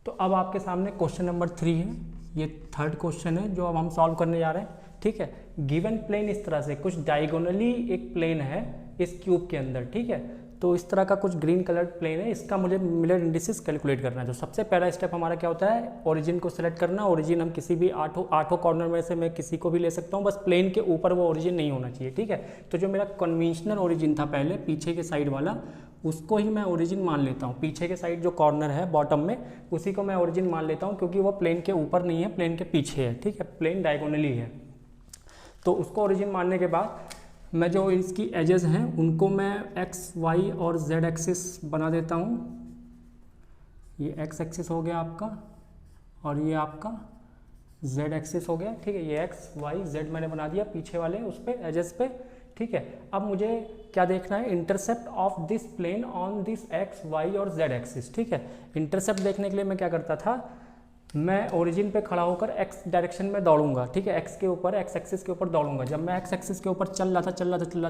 तो अब आपके सामने क्वेश्चन नंबर 3 है, ये थर्ड क्वेश्चन है जो अब हम सॉल्व करने जा रहे हैं। ठीक है, गिवन प्लेन इस तरह से कुछ डायगोनली एक प्लेन है इस क्यूब के अंदर। ठीक है, तो इस तरह का कुछ ग्रीन कलर प्लेन है, इसका मुझे मिलर इंडिसेस कैलकुलेट करना है। तो सबसे पहला स्टेप हमारा क्या होता है, ओरिजिन को सेलेक्ट करना। ओरिजिन हम किसी भी आठों कॉर्नर में से मैं किसी को भी ले सकता हूँ, बस प्लेन के ऊपर वो ओरिजिन नहीं होना चाहिए। ठीक है, तो जो मेरा कन्वेंशनल ओरिजिन था पहले पीछे के साइड वाला, उसको ही मैं ओरिजिन मान लेता हूँ। पीछे के साइड जो कॉर्नर है बॉटम में, उसी को मैं ओरिजिन मान लेता हूँ, क्योंकि वो प्लेन के ऊपर नहीं है, प्लेन के पीछे है। ठीक है, प्लेन डायगोनली है। तो उसको ओरिजिन मानने के बाद मैं जो इसकी एजेस हैं उनको मैं एक्स, वाई और जेड एक्सिस बना देता हूँ। ये एक्स एक्सिस हो गया आपका और ये आपका जेड एक्सिस हो गया। ठीक है, ये एक्स, वाई, जेड मैंने बना दिया पीछे वाले उस पर एजेस पे। ठीक है, अब मुझे क्या देखना है, intercept of this plane on this X, Y और जेड एक्सिस। ठीक है, इंटरसेप्ट देखने के लिए मैं क्या करता था, मैं ओरिजिन पे खड़ा होकर एक्स डायरेक्शन में दौड़ूंगा। ठीक है, एक्स के ऊपर, एक्स एक्सिस के ऊपर दौड़ूंगा। जब मैं एक्स एक्सिस के ऊपर चल रहा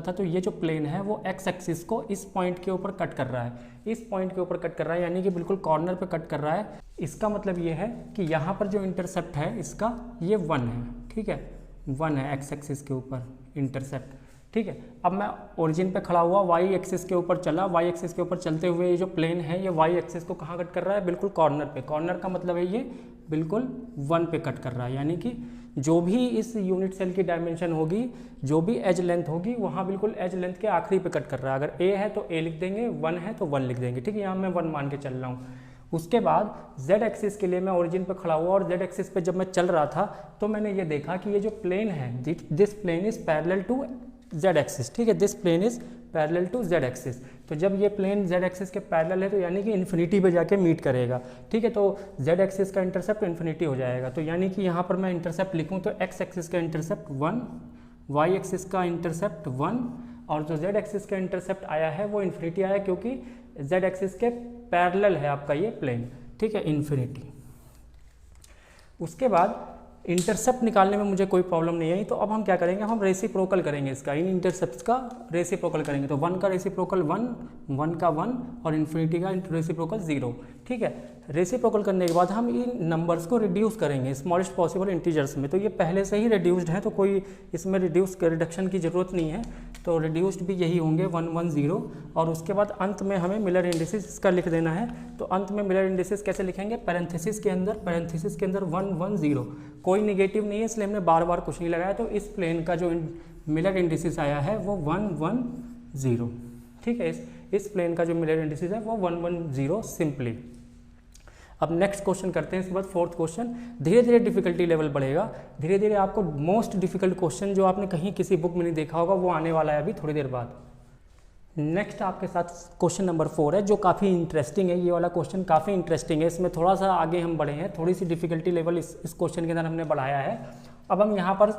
था तो ये जो प्लेन है वो एक्स एक्सिस को इस पॉइंट के ऊपर कट कर रहा है, इस पॉइंट के ऊपर कट कर रहा है, यानी कि बिल्कुल कॉर्नर पे कट कर रहा है। इसका मतलब ये है कि यहाँ पर जो इंटरसेप्ट है इसका ये 1 है। ठीक है, 1 है एक्स एक्सिस के ऊपर इंटरसेप्ट। ठीक है, अब मैं ओरिजिन पे खड़ा हुआ, वाई एक्सिस के ऊपर चला, वाई एक्सिस के ऊपर चलते हुए ये जो प्लेन है ये वाई एक्सिस को कहाँ कट कर रहा है, बिल्कुल कॉर्नर पे। कॉर्नर का मतलब है ये बिल्कुल 1 पे कट कर रहा है, यानी कि जो भी इस यूनिट सेल की डायमेंशन होगी, जो भी एज लेंथ होगी, वहाँ बिल्कुल एज लेंथ के आखिरी पे कट कर रहा है। अगर ए है तो ए लिख देंगे, 1 है तो 1 लिख देंगे। ठीक है, यहाँ मैं 1 मान के चल रहा हूँ। उसके बाद z एक्सिस के लिए मैं ओरिजिन पे खड़ा हुआ और z एक्सिस पे जब मैं चल रहा था तो मैंने ये देखा कि ये जो प्लेन है, this plane is parallel to z axis. ठीक है, this plane is parallel to z axis. तो जब ये प्लेन z एक्सिस के पैरेलल है तो यानी कि इन्फिनिटी पे जाके मीट करेगा। ठीक है, तो z एक्सिस का इंटरसेप्ट इन्फिनिटी हो जाएगा। तो यानी कि यहाँ पर मैं इंटरसेप्ट लिखूँ तो x एक्सिस का इंटरसेप्ट 1, y एक्सिस का इंटरसेप्ट 1 और जो z एक्सिस का इंटरसेप्ट आया है वो इन्फिनिटी आया, क्योंकि z एक्सिस के पैरेलल है आपका ये प्लेन। ठीक है, इन्फिनिटी। उसके बाद इंटरसेप्ट निकालने में मुझे कोई प्रॉब्लम नहीं आई, तो अब हम क्या करेंगे, हम रेसिप्रोकल करेंगे इसका, इन इंटरसेप्ट्स का रेसिप्रोकल करेंगे। तो 1 का रेसिप्रोकल 1, 1 का 1 और इन्फिनिटी का रेसिप्रोकल 0। ठीक है, रेसिप्रोकल करने के बाद हम इन नंबर्स को रिड्यूस करेंगे स्मॉलेस्ट पॉसिबल इंटीजर्स में। तो ये पहले से ही रिड्यूस्ड है तो कोई इसमें रिडक्शन की ज़रूरत नहीं है, तो रिड्यूस्ड भी यही होंगे 1, 1, 0। और उसके बाद अंत में हमें मिलर इंडिसेस इसका लिख देना है। तो अंत में मिलर इंडिसेस कैसे लिखेंगे, पैरेंथेसिस के अंदर 1, 1, 0। कोई निगेटिव नहीं है इसलिए हमने बार बार कुछ नहीं लगाया। तो इस प्लेन का जो मिलर इंडिसेस आया है वो 1, 1, 0। ठीक है, इस प्लेन का जो मिलर इंडिसेस है वो 1, 1, 0 सिंपली। अब नेक्स्ट क्वेश्चन करते हैं, इसके बाद फोर्थ क्वेश्चन। धीरे धीरे डिफिकल्टी लेवल बढ़ेगा, धीरे धीरे आपको मोस्ट डिफिकल्ट क्वेश्चन जो आपने कहीं किसी बुक में नहीं देखा होगा वो आने वाला है अभी थोड़ी देर बाद। नेक्स्ट आपके साथ क्वेश्चन नंबर 4 है जो काफ़ी इंटरेस्टिंग है। ये वाला क्वेश्चन काफ़ी इंटरेस्टिंग है, इसमें थोड़ा सा आगे हम बढ़े हैं, थोड़ी सी डिफिकल्टी लेवल इस क्वेश्चन के अंदर हमने बढ़ाया है। अब हम यहाँ पर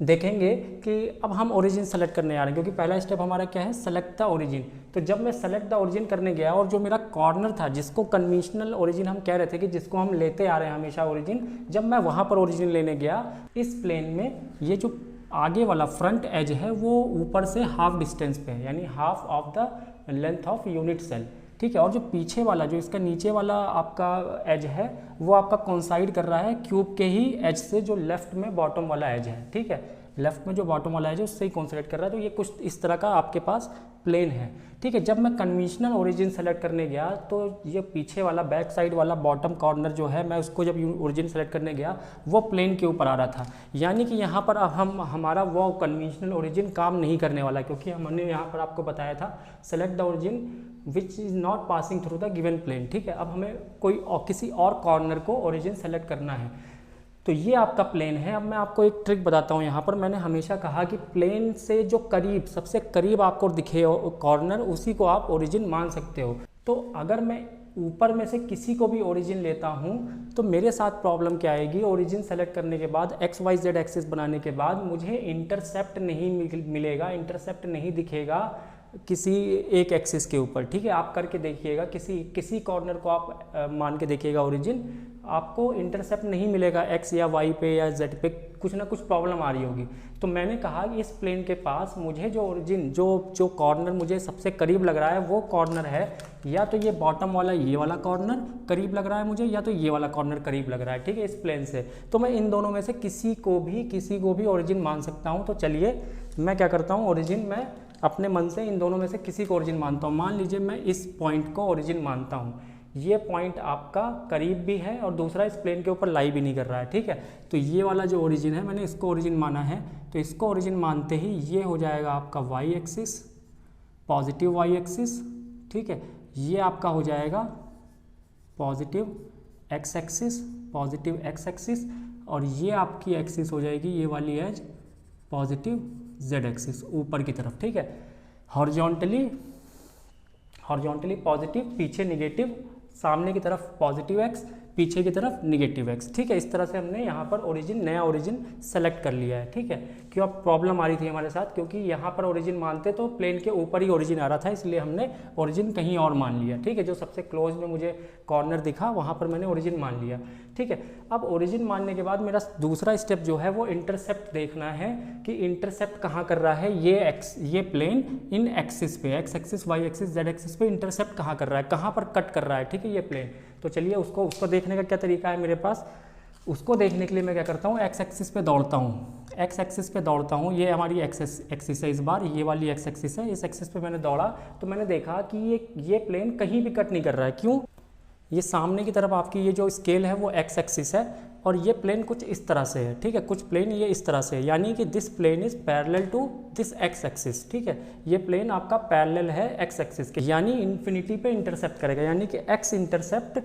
देखेंगे कि अब हम ओरिजिन सेलेक्ट करने आ रहे हैं, क्योंकि पहला स्टेप हमारा क्या है, सेलेक्ट द ओरिजिन। तो जब मैं सेलेक्ट द ओरिजिन करने गया और जो मेरा कॉर्नर था जिसको कन्वेंशनल ओरिजिन हम कह रहे थे कि जिसको हम लेते आ रहे हैं हमेशा ओरिजिन, जब मैं वहाँ पर ओरिजिन लेने गया, इस प्लेन में ये जो आगे वाला फ्रंट एज है वो ऊपर से हाफ डिस्टेंस पे है, यानी half of the length of unit cell, ठीक है। और जो पीछे वाला जो इसका नीचे वाला आपका एज है वो आपका कोइंसाइड कर रहा है क्यूब के ही एज से, जो लेफ्ट में बॉटम वाला एज है, ठीक है। लेफ्ट में जो बॉटम वाला एज है उससे ही कोइंसाइड कर रहा है। तो ये कुछ इस तरह का आपके पास प्लेन है, ठीक है। जब मैं कन्वेंशनल ओरिजिन सेलेक्ट करने गया तो ये पीछे वाला बैक साइड वाला बॉटम कॉर्नर जो है, मैं उसको जब ओरिजिन सेलेक्ट करने गया वो प्लेन के ऊपर आ रहा था, यानी कि यहाँ पर अब हमारा वो कन्वेंशनल ओरिजिन काम नहीं करने वाला, क्योंकि हमने यहाँ पर आपको बताया था select the origin which is not passing through the given plane, ठीक है। अब हमें कोई किसी और कॉर्नर को ओरिजिन सेलेक्ट करना है, तो ये आपका प्लेन है। अब मैं आपको एक ट्रिक बताता हूँ यहाँ पर। मैंने हमेशा कहा कि प्लेन से जो करीब, सबसे करीब आपको दिखे कॉर्नर, उसी को आप ओरिजिन मान सकते हो। तो अगर मैं ऊपर में से किसी को भी ओरिजिन लेता हूँ तो मेरे साथ प्रॉब्लम क्या आएगी, ओरिजिन सेलेक्ट करने के बाद एक्स वाई जेड एक्सिस बनाने के बाद मुझे इंटरसेप्ट नहीं मिलेगा, इंटरसेप्ट नहीं दिखेगा किसी एक एक्सिस के ऊपर, ठीक है। आप करके देखिएगा, किसी कॉर्नर को आप मान के देखिएगा ओरिजिन, आपको इंटरसेप्ट नहीं मिलेगा एक्स या वाई पे या जेड पे, कुछ ना कुछ प्रॉब्लम आ रही होगी। तो मैंने कहा कि इस प्लेन के पास मुझे जो ओरिजिन जो कॉर्नर मुझे सबसे करीब लग रहा है वो कॉर्नर है, या तो ये बॉटम वाला ये वाला कॉर्नर करीब लग रहा है मुझे, या तो ये वाला कॉर्नर करीब लग रहा है, ठीक है, इस प्लेन से। तो मैं इन दोनों में से किसी को भी ओरिजिन मान सकता हूँ। तो चलिए मैं क्या करता हूँ, ओरिजिन मैं अपने मन से इन दोनों में से किसी को ओरिजिन मानता हूँ। मान लीजिए मैं इस पॉइंट को ओरिजिन मानता हूँ, ये पॉइंट आपका करीब भी है और दूसरा इस प्लेन के ऊपर लाई भी नहीं कर रहा है, ठीक है। तो ये वाला जो ओरिजिन है मैंने इसको ओरिजिन माना है, तो इसको ओरिजिन मानते ही ये हो जाएगा आपका Y axis, positive Y axis, ठीक है। ये आपका हो जाएगा positive X axis, positive X axis, और ये आपकी एक्सिस हो जाएगी ये वाली एज पॉजिटिव जेड एक्सिस ऊपर की तरफ, ठीक है। हॉरिजॉन्टली पॉजिटिव, पीछे निगेटिव, सामने की तरफ पॉजिटिव एक्स, पीछे की तरफ निगेटिव एक्स, ठीक है। इस तरह से हमने यहाँ पर ओरिजिन, नया ओरिजिन सेलेक्ट कर लिया है, ठीक है। क्यों अब प्रॉब्लम आ रही थी हमारे साथ, क्योंकि यहाँ पर ओरिजिन मानते तो प्लेन के ऊपर ही ओरिजिन आ रहा था, इसलिए हमने ओरिजिन कहीं और मान लिया, ठीक है। जो सबसे क्लोज में मुझे कॉर्नर दिखा वहाँ पर मैंने ओरिजिन मान लिया, ठीक है। अब ओरिजिन मानने के बाद मेरा दूसरा स्टेप जो है वो इंटरसेप्ट देखना है कि इंटरसेप्ट कहाँ कर रहा है ये प्लेन इन एक्सिस पे, X axis, Y axis, Z axis पे इंटरसेप्ट कहाँ कर रहा है, कहाँ पर कट कर रहा है, ठीक है, ये प्लेन। तो चलिए उसको देखने का क्या तरीका है मेरे पास। उसको देखने के लिए मैं क्या करता हूँ, एक्स एक्सिस पे दौड़ता हूँ, एक्स एक्सिस पे दौड़ता हूँ। ये हमारी एक्सिस है, इस बार ये वाली एक्स एक्सिस है। इस एक्सिस पे मैंने दौड़ा तो मैंने देखा कि ये प्लेन कहीं भी कट नहीं कर रहा है। क्यों? ये सामने की तरफ आपकी ये जो स्केल है वो एक्स एक्सिस है और ये प्लेन कुछ इस तरह से है, ठीक है। कुछ प्लेन ये इस तरह से है, यानी कि this plane is parallel to this X axis, ठीक है। ये प्लेन आपका पैरेलल है एक्स एक्सिस के, यानी इन्फिनिटी पे इंटरसेप्ट करेगा, यानी कि X intercept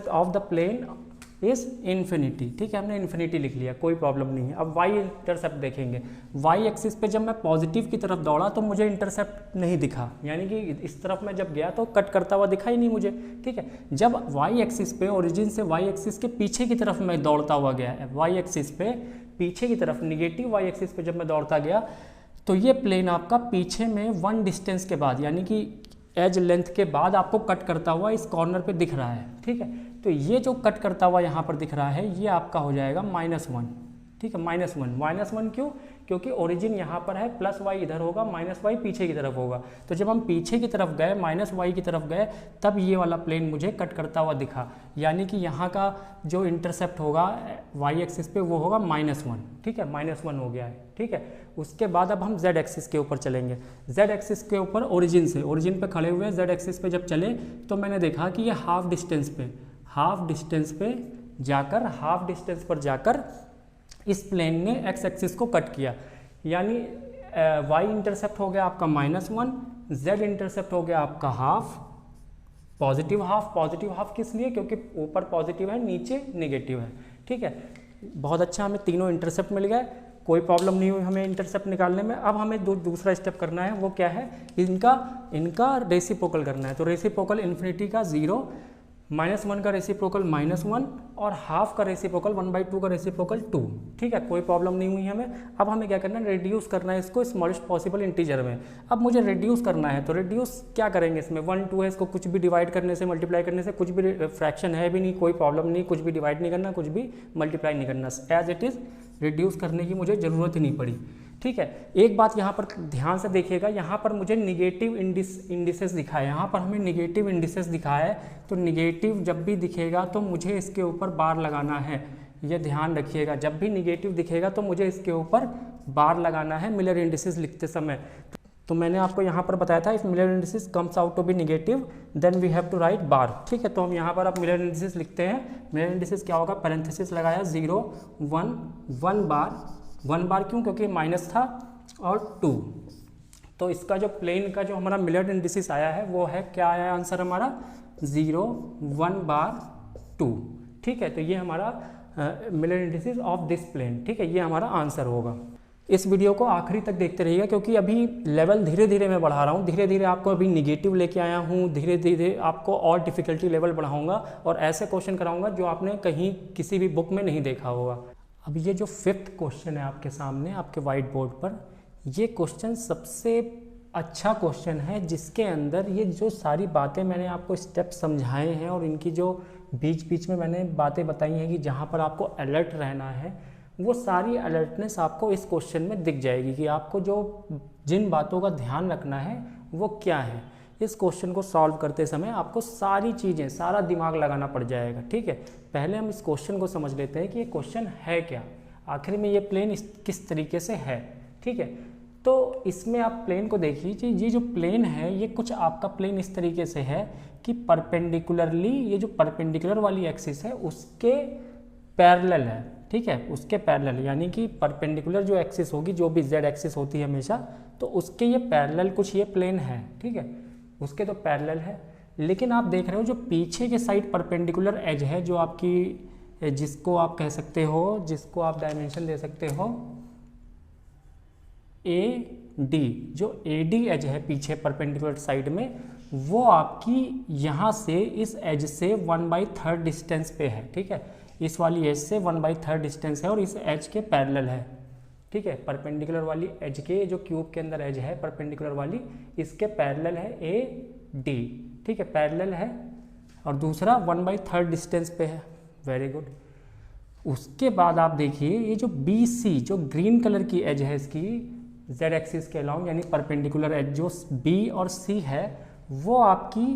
of the plane is infinity, ठीक है। हमने इन्फिनिटी लिख लिया, कोई प्रॉब्लम नहीं है। अब वाई इंटरसेप्ट देखेंगे। वाई एक्सिस पे जब मैं पॉजिटिव की तरफ दौड़ा तो मुझे इंटरसेप्ट नहीं दिखा, यानी कि इस तरफ मैं जब गया तो कट करता हुआ दिखा ही नहीं मुझे, ठीक है। जब वाई एक्सिस पे ओरिजिन से वाई एक्सिस के पीछे की तरफ मैं दौड़ता हुआ गया, वाई एक्सिस पे पीछे की तरफ, निगेटिव वाई एक्सिस पे जब मैं दौड़ता गया तो ये प्लेन आपका पीछे में 1 डिस्टेंस के बाद, यानी कि एज लेंथ के बाद आपको कट करता हुआ इस कॉर्नर पे दिख रहा है, ठीक है। तो ये जो कट करता हुआ यहाँ पर दिख रहा है ये आपका हो जाएगा -1, ठीक है। -1 क्यों? क्योंकि ओरिजिन यहाँ पर है, प्लस वाई इधर होगा, माइनस वाई पीछे की तरफ होगा। तो जब हम पीछे की तरफ गए, माइनस वाई की तरफ गए, तब ये वाला प्लेन मुझे कट करता हुआ दिखा, यानी कि यहाँ का जो इंटरसेप्ट होगा वाई एक्सिस पे वो होगा -1, ठीक है। -1 हो गया है, ठीक है। उसके बाद अब हम जेड एक्सिस के ऊपर चलेंगे। जेड एक्सिस के ऊपर ओरिजिन पे खड़े हुए जेड एक्सिस पे जब चले तो मैंने देखा कि ये हाफ डिस्टेंस पर जाकर इस प्लेन ने एक्स एक्सिस को कट किया, यानी वाई इंटरसेप्ट हो गया आपका -1, जेड इंटरसेप्ट हो गया आपका हाफ, पॉजिटिव हाफ किस लिए, क्योंकि ऊपर पॉजिटिव है नीचे नेगेटिव है। ठीक है, बहुत अच्छा, हमें तीनों इंटरसेप्ट मिल गए, कोई प्रॉब्लम नहीं हुई हमें इंटरसेप्ट निकालने में। अब हमें दूसरा स्टेप करना है, वो क्या है, इनका रेसिप्रोकल करना है। तो रेसिप्रोकल इन्फिनिटी का 0, -1 का रेसिप्रोकल -1 और हाफ का रेसिप्रोकल 1/2 का रेसिप्रोकल 2। ठीक है, कोई प्रॉब्लम नहीं हुई हमें। अब हमें क्या करना है, रिड्यूस करना है इसको स्मॉलेस्ट पॉसिबल इंटीजर में। अब मुझे रिड्यूस करना है, तो रिड्यूस क्या करेंगे, इसमें 1 2 है, इसको कुछ भी डिवाइड करने से, मल्टीप्लाई करने से, कुछ भी फ्रैक्शन है भी नहीं, कोई प्रॉब्लम नहीं, कुछ भी डिवाइड नहीं करना, कुछ भी मल्टीप्लाई नहीं करना, एज इट इज़ रिड्यूस करने की मुझे ज़रूरत ही नहीं पड़ी। ठीक है, एक बात यहाँ पर ध्यान से देखिएगा, यहाँ पर मुझे निगेटिव इंडिसेस दिखा है, यहाँ पर हमें निगेटिव इंडिसेस दिखा है। तो निगेटिव जब भी दिखेगा तो मुझे इसके ऊपर बार लगाना है, ये ध्यान रखिएगा। जब भी निगेटिव दिखेगा तो मुझे इसके ऊपर बार लगाना है मिलर इंडिसेस लिखते समय। तो मैंने आपको यहाँ पर बताया था, if Miller indices comes out to be negative then we have to write bar. ठीक है, तो हम यहाँ पर अब मिलर इंडिसेस लिखते हैं। मिलर इंडिसेस क्या होगा, पैरेंथेसिस लगाया 0 1 1 बार क्यों, क्योंकि माइनस था और 2। तो इसका जो प्लेन का जो हमारा मिलर इंडिसेस आया है वो है, क्या आया आंसर हमारा, 0 1 बार 2। ठीक है, तो ये हमारा Miller indices of this plane. ठीक है, ये हमारा आंसर होगा। इस वीडियो को आखिरी तक देखते रहिएगा, क्योंकि अभी लेवल धीरे धीरे मैं बढ़ा रहा हूँ, धीरे धीरे आपको अभी निगेटिव लेके आया हूँ, धीरे धीरे आपको और डिफिकल्टी लेवल बढ़ाऊंगा और ऐसे क्वेश्चन कराऊंगा जो आपने कहीं किसी भी बुक में नहीं देखा होगा। अब ये जो 5th क्वेश्चन है आपके सामने, आपके वाइट बोर्ड पर, ये क्वेश्चन सबसे अच्छा क्वेश्चन है, जिसके अंदर ये जो सारी बातें मैंने आपको स्टेप समझाए हैं और इनकी जो बीच बीच में मैंने बातें बताई हैं कि जहाँ पर आपको अलर्ट रहना है, वो सारी अलर्टनेस आपको इस क्वेश्चन में दिख जाएगी कि आपको जो जिन बातों का ध्यान रखना है वो क्या है। इस क्वेश्चन को सॉल्व करते समय आपको सारी चीज़ें, सारा दिमाग लगाना पड़ जाएगा। ठीक है, पहले हम इस क्वेश्चन को समझ लेते हैं कि ये क्वेश्चन है क्या, आखिर में ये प्लेन किस तरीके से है। ठीक है, तो इसमें आप प्लेन को देखिए, ये जो प्लेन है ये कुछ आपका प्लेन इस तरीके से है कि परपेंडिकुलरली, ये जो परपेंडिकुलर वाली एक्सिस है उसके पैरेलल है। ठीक है, उसके पैरेलल, यानी कि परपेंडिकुलर जो एक्सिस होगी, जो भी जेड एक्सिस होती है हमेशा, तो उसके ये पैरेलल कुछ ये प्लेन है। ठीक है, उसके तो पैरेलल है, लेकिन आप देख रहे हो जो पीछे के साइड परपेंडिकुलर एज है, जो आपकी, जिसको आप कह सकते हो, जिसको आप डायमेंशन दे सकते हो AD, जो AD एज है पीछे परपेंडिकुलर साइड में, वो आपकी यहाँ से इस एज से 1/3 डिस्टेंस पे है। ठीक है, इस वाली एज से 1/3 डिस्टेंस है और इस एज के पैरेलल है। ठीक है, परपेंडिकुलर वाली एज के, जो क्यूब के अंदर एज है परपेंडिकुलर वाली, इसके पैरेलल है AD। ठीक है, पैरेलल है, और दूसरा 1/3 डिस्टेंस पे है। Very good. उसके बाद आप देखिए ये जो BC, जो ग्रीन कलर की एज है इसकी जेड एक्सिस के अलाउंग, यानी परपेंडिकुलर एज जो B और C है, वो आपकी,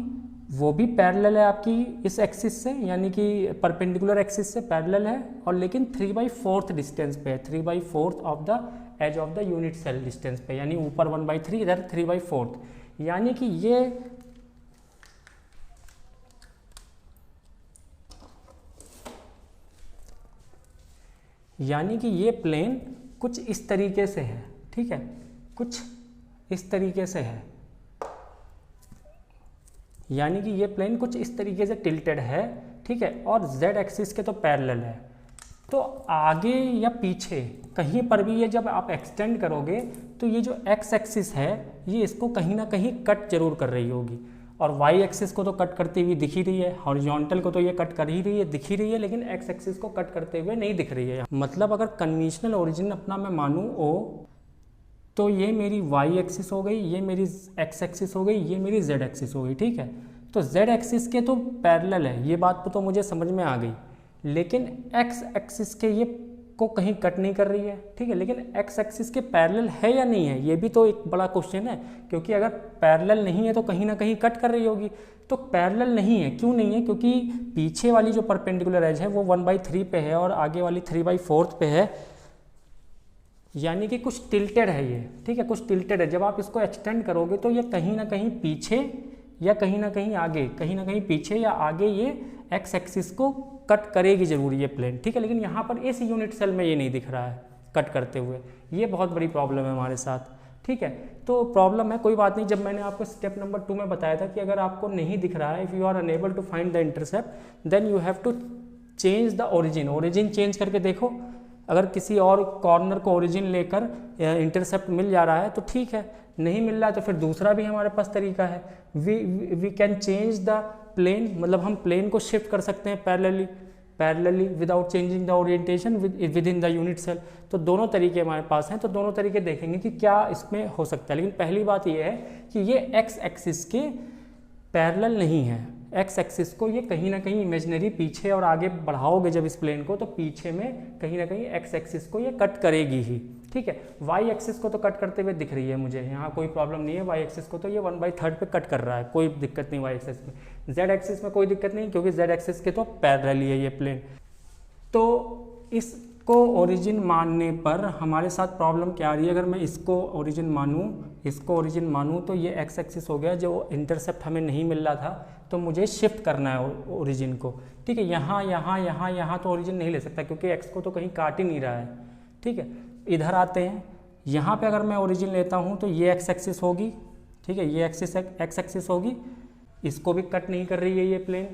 वो भी पैरेलल है आपकी इस एक्सिस से, यानी कि परपेंडिकुलर एक्सिस से पैरेलल है, और लेकिन 3/4 डिस्टेंस पे है, 3/4 of the edge of the unit cell distance पे, यानी ऊपर 1/3, इधर 3/4, यानी कि ये प्लेन कुछ इस तरीके से है। ठीक है, कुछ इस तरीके से है, यानी कि ये प्लेन कुछ इस तरीके से टिल्टेड है। ठीक है, और जेड एक्सिस के तो पैरेलल है। तो आगे या पीछे कहीं पर भी ये जब आप एक्सटेंड करोगे तो ये जो एक्स एक्सिस है ये इसको कहीं ना कहीं कट जरूर कर रही होगी, और वाई एक्सिस को तो कट करती हुई दिख ही रही है, हॉरिजॉन्टल को तो ये कट कर ही रही है, दिख ही रही है, लेकिन एक्स एक्सिस को कट करते हुए नहीं दिख रही है। मतलब अगर कन्वेंशनल ओरिजिन अपना मैं मानूँ O, तो ये मेरी वाई एक्सिस हो गई, ये मेरी एक्स एक्सिस हो गई, ये मेरी जेड एक्सिस हो गई। ठीक है, तो जेड एक्सिस के तो पैरेलल है, ये बात तो मुझे समझ में आ गई, लेकिन एक्स एक्सिस के ये को कहीं कट नहीं कर रही है। ठीक है, लेकिन एक्स एक्सिस के पैरेलल है या नहीं है, ये भी तो एक बड़ा क्वेश्चन है, क्योंकि अगर पैरेलल नहीं है तो कहीं ना कहीं कट कर रही होगी। तो पैरेलल नहीं है, क्यों नहीं है, क्योंकि पीछे वाली जो परपेंडिकुलर एज है वो 1/3 पे है और आगे वाली 3/4 पे है, यानी कि कुछ टिल्टेड है ये। ठीक है, कुछ टिल्टेड है। जब आप इसको एक्सटेंड करोगे तो ये कहीं ना कहीं पीछे या कहीं ना कहीं आगे, कहीं ना कहीं पीछे या आगे ये एक्स एक्सिस को कट करेगी जरूर ये प्लेन। ठीक है, लेकिन यहाँ पर इस यूनिट सेल में ये नहीं दिख रहा है कट करते हुए, ये बहुत बड़ी प्रॉब्लम है हमारे साथ। ठीक है। तो प्रॉब्लम है, कोई बात नहीं। जब मैंने आपको स्टेप नंबर 2 में बताया था कि अगर आपको नहीं दिख रहा है, if you are unable to find the intercept then you have to change the origin. Origin change करके देखो, अगर किसी और कॉर्नर को ओरिजिन लेकर इंटरसेप्ट मिल जा रहा है तो ठीक है, नहीं मिल रहा है तो फिर दूसरा भी हमारे पास तरीका है। We can change the plane, मतलब हम प्लेन को शिफ्ट कर सकते हैं parallelly without changing the orientation with in the unit cell. तो दोनों तरीके हमारे पास हैं, तो दोनों तरीके देखेंगे कि क्या इसमें हो सकता है। लेकिन पहली बात यह है कि ये एक्स एक्सिस के पैरेलल नहीं है। एक्स एक्सिस को ये कहीं ना कहीं इमेजिनरी पीछे और आगे बढ़ाओगे जब इस प्लेन को, तो पीछे में कहीं ना कहीं एक्स एक्सिस को ये कट करेगी ही, ठीक है। वाई एक्सिस को तो कट करते हुए दिख रही है मुझे, यहाँ कोई प्रॉब्लम नहीं है। वाई एक्सिस को तो ये 1/3 पे कट कर रहा है, कोई दिक्कत नहीं वाई एक्सिस में। जेड एक्सिस में कोई दिक्कत नहीं, क्योंकि जेड एक्सिस के तो पैरेलल ही है ये प्लेन। तो इसको ओरिजिन मानने पर हमारे साथ प्रॉब्लम क्या आ रही है, अगर मैं इसको ओरिजिन मानूँ तो ये एक्स एक्सिस हो गया, जो इंटरसेप्ट हमें नहीं मिल रहा था, तो मुझे शिफ्ट करना है ओरिजिन को, ठीक है। यहाँ तो ओरिजिन नहीं ले सकता, क्योंकि एक्स को तो कहीं काट ही नहीं रहा है, ठीक है। इधर आते हैं, यहाँ पे अगर मैं ओरिजिन लेता हूँ तो ये एक्स एक्सिस होगी, ठीक है, ये एक्स एक्सिस होगी, इसको भी कट नहीं कर रही है ये प्लेन,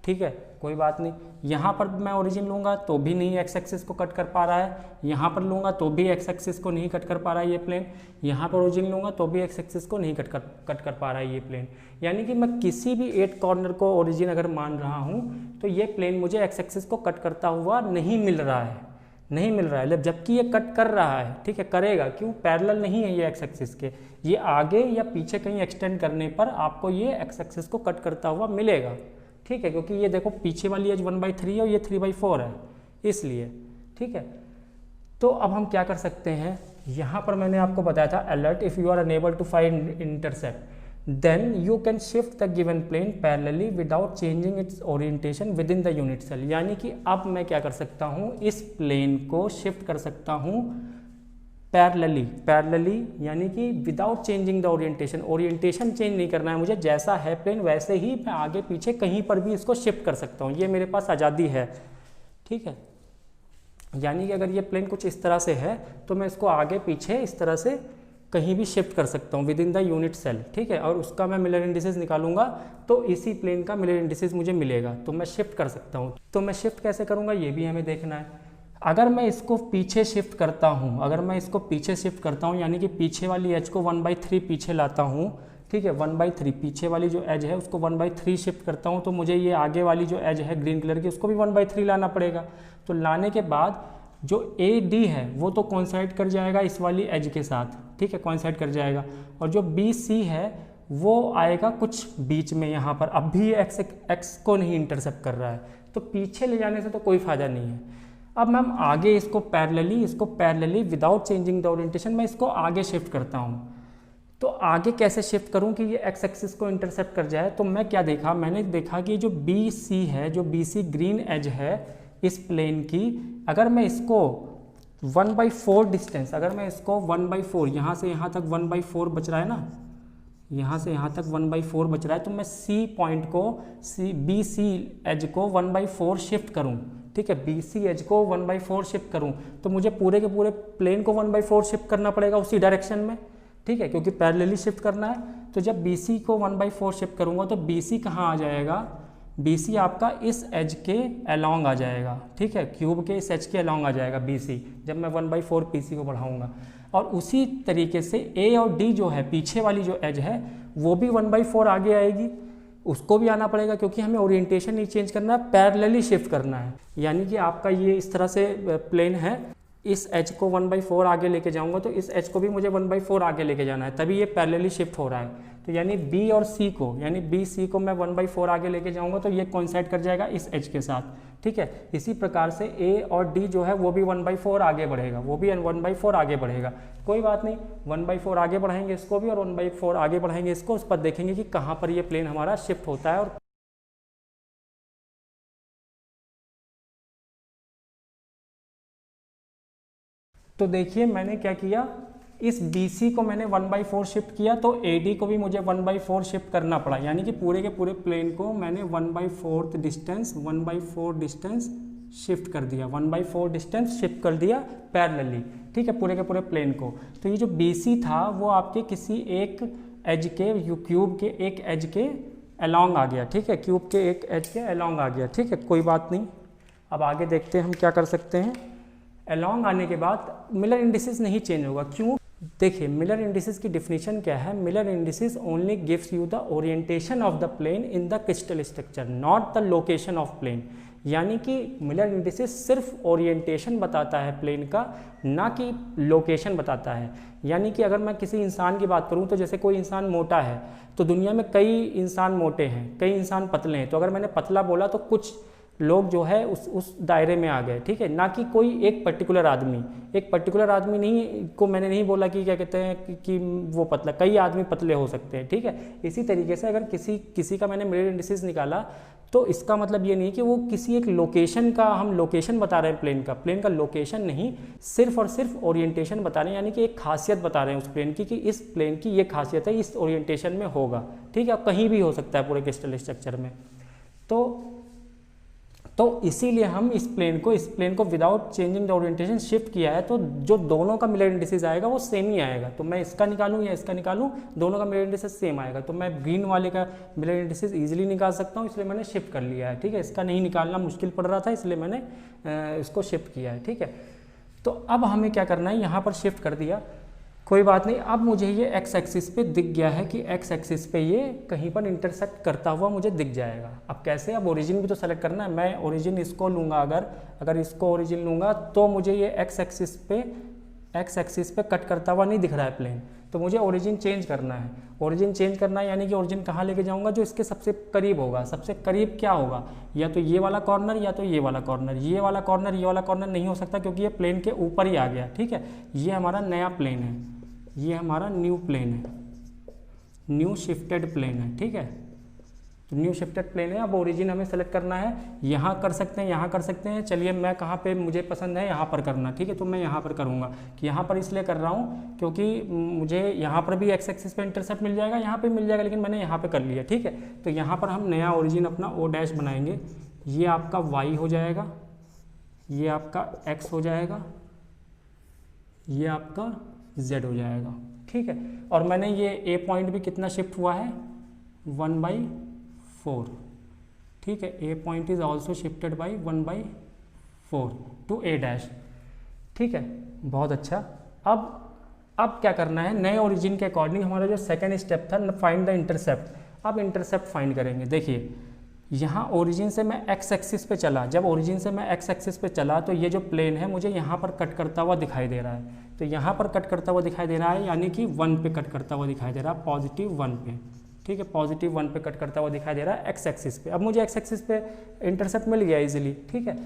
ठीक है, कोई बात नहीं। यहाँ पर मैं ओरिजिन लूँगा तो भी नहीं एक्स एक्सिस को कट कर पा रहा है, यहाँ पर लूँगा तो भी एक्स एक्सिस को नहीं कट कर पा रहा है ये प्लेन, यहाँ पर ओरिजिन लूँगा तो भी एक्स एक्सिस को नहीं कट कर पा रहा है ये प्लेन। यानी कि मैं किसी भी 8 कॉर्नर को ओरिजिन अगर मान रहा हूँ तो ये प्लेन मुझे एक्स एक्सिस को कट करता हुआ नहीं मिल रहा है, जबकि ये कट कर रहा है, ठीक है, करेगा, क्यों, पैरेलल नहीं है ये एक्स एक्सिस के, ये आगे या पीछे कहीं एक्सटेंड करने पर आपको ये एक्स एक्सिस को कट करता हुआ मिलेगा, ठीक है, क्योंकि ये देखो पीछे वाली एज 1/3 है और ये 3/4 है, इसलिए, ठीक है। तो अब हम क्या कर सकते हैं, यहाँ पर मैंने आपको बताया था alert, if you are unable to find intercept then you can shift the given plane parallelly without changing its orientation within the unit cell। यानी कि अब मैं क्या कर सकता हूँ, इस प्लेन को शिफ्ट कर सकता हूँ पैरेलली, यानी कि without changing the orientation change नहीं करना है मुझे, जैसा है प्लेन वैसे ही मैं आगे पीछे कहीं पर भी इसको शिफ्ट कर सकता हूँ, ये मेरे पास आज़ादी है, ठीक है। यानी कि अगर ये प्लेन कुछ इस तरह से है तो मैं इसको आगे पीछे इस तरह से कहीं भी शिफ्ट कर सकता हूँ with in the unit cell, ठीक है, और उसका मैं मिलर इंडिसेस निकालूंगा तो इसी प्लेन का मिलर इंडिसेस मुझे मिलेगा, तो मैं शिफ्ट कर सकता हूँ। तो मैं शिफ्ट कैसे करूँगा ये भी हमें देखना है। अगर मैं इसको पीछे शिफ्ट करता हूँ, यानी कि पीछे वाली एज को 1/3 पीछे लाता हूँ, ठीक है, 1/3 पीछे वाली जो एज है उसको 1/3 शिफ्ट करता हूँ, तो मुझे ये आगे वाली जो एज है ग्रीन कलर की उसको भी 1/3 लाना पड़ेगा। तो लाने के बाद जो AD है वो तो कोइंसाइड कर जाएगा इस वाली एज के साथ, ठीक है, कोइंसाइड कर जाएगा, और जो BC है वो आएगा कुछ बीच में यहाँ पर, अब भी एक्स को नहीं इंटरसेप्ट कर रहा है, तो पीछे ले जाने से तो कोई फ़ायदा नहीं है। अब मैम आगे इसको parallelly without changing the orientation मैं इसको आगे शिफ्ट करता हूँ। तो आगे कैसे शिफ्ट करूँ कि ये एक्स एक्सिस को इंटरसेप्ट कर जाए, तो मैं क्या देखा, मैंने देखा कि जो BC है, जो BC ग्रीन एज है इस प्लेन की, अगर मैं इसको 1/4 डिस्टेंस, अगर मैं इसको 1/4 यहाँ से यहाँ तक 1/4 बच रहा है ना, यहाँ से यहाँ तक 1/4 बच रहा है, तो मैं C पॉइंट को BC एज को 1/4 शिफ्ट करूँ, ठीक है, BC एज को 1/4 शिफ्ट करूँ, तो मुझे पूरे के पूरे प्लेन को 1/4 शिफ्ट करना पड़ेगा उसी डायरेक्शन में, ठीक है, क्योंकि पैरेलली शिफ्ट करना है। तो जब BC को 1/4 शिफ्ट करूँगा तो BC कहाँ आ जाएगा, BC आपका इस एज के अलोंग आ जाएगा, ठीक है, क्यूब के इस एज के अलोंग आ जाएगा BC, जब मैं 1/4 PC को बढ़ाऊंगा। और उसी तरीके से A और D जो है पीछे वाली जो एज है वो भी 1/4 आगे आएगी, उसको भी आना पड़ेगा, क्योंकि हमें ओरिएंटेशन नहीं चेंज करना है, पैरेलली शिफ्ट करना है। यानी कि आपका ये इस तरह से प्लेन है, इस एज को 1/4 आगे लेके जाऊंगा तो इस एज को भी मुझे 1/4 आगे लेके जाना है, तभी ये पैरेलली शिफ्ट हो रहा है। तो यानी B और C को, यानी BC को मैं 1/4 आगे लेके जाऊंगा तो ये कोइंसाइड कर जाएगा इस एज के साथ, ठीक है। इसी प्रकार से A और D जो है वो भी 1/4 आगे बढ़ेगा, कोई बात नहीं, 1/4 आगे बढ़ाएंगे इसको भी और 1/4 आगे बढ़ाएंगे इसको, उस पर देखेंगे कि कहाँ पर ये प्लेन हमारा शिफ्ट होता है। और तो देखिए मैंने क्या किया, इस BC को मैंने 1/4 शिफ्ट किया, तो AD को भी मुझे 1/4 शिफ्ट करना पड़ा, यानी कि पूरे के पूरे प्लेन को मैंने 1/4 डिस्टेंस शिफ्ट कर दिया, 1/4 डिस्टेंस शिफ्ट कर दिया पैरेलली। ठीक है, पूरे के पूरे प्लेन को। तो ये जो BC था वो आपके किसी एक एज के क्यूब के एक एज के अलोंग आ गया, ठीक है, क्यूब के एक एज के अलोंग आ गया, ठीक है, कोई बात नहीं। अब आगे देखते हैं हम क्या कर सकते हैं। अलोंग आने के बाद मिलर इंडिसेस नहीं चेंज होगा, क्यों? देखिए मिलर इंडिसेस की डिफिनीशन क्या है, Miller indices only gives you the orientation of the plane in the crystal structure, not the location of plane. यानी कि मिलर इंडिसेस सिर्फ ओरिएंटेशन बताता है प्लेन का, ना कि लोकेशन बताता है। यानी कि अगर मैं किसी इंसान की बात करूं तो जैसे कोई इंसान मोटा है तो दुनिया में कई इंसान मोटे हैं, कई इंसान पतले हैं, तो अगर मैंने पतला बोला तो कुछ लोग जो है उस दायरे में आ गए, ठीक है, ना कि कोई एक पर्टिकुलर आदमी नहीं को मैंने नहीं बोला कि क्या कहते हैं कि वो पतला, कई आदमी पतले हो सकते हैं, ठीक है। इसी तरीके से अगर किसी का मैंने मिलर इंडिसेस निकाला तो इसका मतलब ये नहीं कि वो किसी एक लोकेशन का, हम लोकेशन बता रहे हैं प्लेन का लोकेशन नहीं, सिर्फ और सिर्फ ओरिएंटेशन बता रहे हैं, यानी कि एक खासियत बता रहे हैं उस प्लेन की कि इस प्लेन की ये खासियत है, इस ओरिएंटेशन में होगा, ठीक है, कहीं भी हो सकता है पूरे क्रिस्टल स्ट्रक्चर में। तो इसीलिए हम इस प्लेन को without changing the orientation shift किया है, तो जो दोनों का मिलर इंडिसेस आएगा वो सेम ही आएगा। तो मैं इसका निकालूं या इसका निकालूं, दोनों का मिलर इंडिसेस सेम आएगा। तो मैं ग्रीन वाले का मिलर इंडिसेस इजीली निकाल सकता हूं, इसलिए मैंने शिफ्ट कर लिया है, ठीक है। इसका नहीं निकालना मुश्किल पड़ रहा था, इसलिए मैंने इसको शिफ्ट किया है, ठीक है। तो अब हमें क्या करना है, यहाँ पर शिफ्ट कर दिया, कोई बात नहीं। अब मुझे ये एक्स एक्सिस पे दिख गया है कि एक्स एक्सिस पे ये कहीं पर इंटरसेक्ट करता हुआ मुझे दिख जाएगा। अब कैसे, अब ओरिजिन भी तो सेलेक्ट करना है। मैं ओरिजिन इसको लूँगा, अगर इसको ओरिजिन लूँगा तो मुझे ये एक्स एक्सिस पे कट करता हुआ नहीं दिख रहा है प्लेन, तो मुझे ओरिजिन चेंज करना है। ओरिजिन चेंज करना है यानी कि ओरिजिन कहाँ लेके जाऊँगा, जो इसके सबसे करीब होगा। सबसे करीब क्या होगा, या तो ये वाला कॉर्नर या तो ये वाला कॉर्नर। ये वाला कॉर्नर नहीं हो सकता क्योंकि ये प्लेन के ऊपर ही आ गया, ठीक है। ये हमारा नया प्लेन है, ये हमारा न्यू प्लेन है, न्यू शिफ्टेड प्लेन है, ठीक है। तो न्यू शिफ्टेड प्लेन है। अब ओरिजिन हमें सेलेक्ट करना है, यहाँ कर सकते हैं, यहाँ कर सकते हैं। चलिए मैं कहाँ पे मुझे पसंद है यहाँ पर करना, ठीक है। तो मैं यहाँ पर करूँगा, कि यहाँ पर इसलिए कर रहा हूँ क्योंकि मुझे यहाँ पर भी एक्स एक्सिस पे इंटरसेप्ट मिल जाएगा, यहाँ पे मिल जाएगा, लेकिन मैंने यहाँ पे कर लिया, ठीक है। तो यहाँ पर हम नया ओरिजिन अपना ओ डैश बनाएंगे। ये आपका वाई हो जाएगा, ये आपका एक्स हो जाएगा, ये आपका z हो जाएगा, ठीक है। और मैंने ये a पॉइंट भी कितना शिफ्ट हुआ है, 1/4, ठीक है। a point is also shifted by 1/4 to a dash, ठीक है, बहुत अच्छा। अब क्या करना है, नए ओरिजिन के अकॉर्डिंग हमारा जो सेकंड स्टेप था, फाइंड द इंटरसेप्ट। अब इंटरसेप्ट फाइंड करेंगे। देखिए यहाँ ओरिजिन से मैं एक्स एक्सिस पे चला, जब ओरिजिन से मैं एक्स एक्सिस पे चला तो ये जो प्लेन है मुझे यहाँ पर कट करता हुआ दिखाई दे रहा है। तो यहाँ पर कट करता हुआ दिखाई दे रहा है, यानी कि 1 पे कट करता हुआ दिखाई दे रहा है, +1 पे, ठीक है, +1 पे कट करता हुआ दिखाई दे रहा है एक्स एक्सिस पे। अब मुझे एक्स एक्सिस पे इंटरसेप्ट मिल गया इजीली, ठीक है।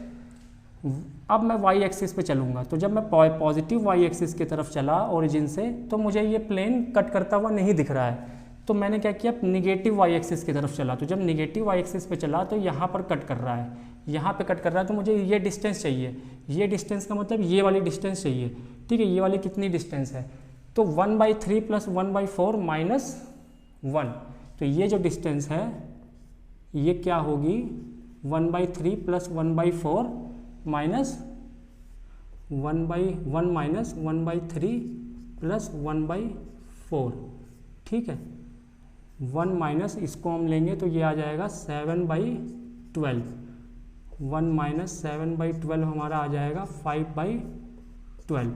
अब मैं वाई एक्सिस पे चलूँगा, तो जब मैं पॉजिटिव वाई एक्सिस की तरफ चला ओरिजिन से, तो मुझे ये प्लेन कट करता हुआ नहीं दिख रहा है। तो मैंने क्या किया, निगेटिव वाई एक्सिस की तरफ चला। तो जब निगेटिव वाई एक्सिस पे चला तो यहाँ पर कट कर रहा है, यहाँ पे कट कर रहा है, तो मुझे ये डिस्टेंस चाहिए। ये डिस्टेंस का मतलब ये वाली डिस्टेंस चाहिए, ठीक है। ये वाली कितनी डिस्टेंस है, तो 1/3 + 1/4 - 1। तो ये जो डिस्टेंस है ये क्या होगी, 1/3 + 1/4 -1/1 -1/3 + 1/4, ठीक है। 1 माइनस इसको हम लेंगे तो ये आ जाएगा 7/12। 1 - 7/12 हमारा आ जाएगा 5/12,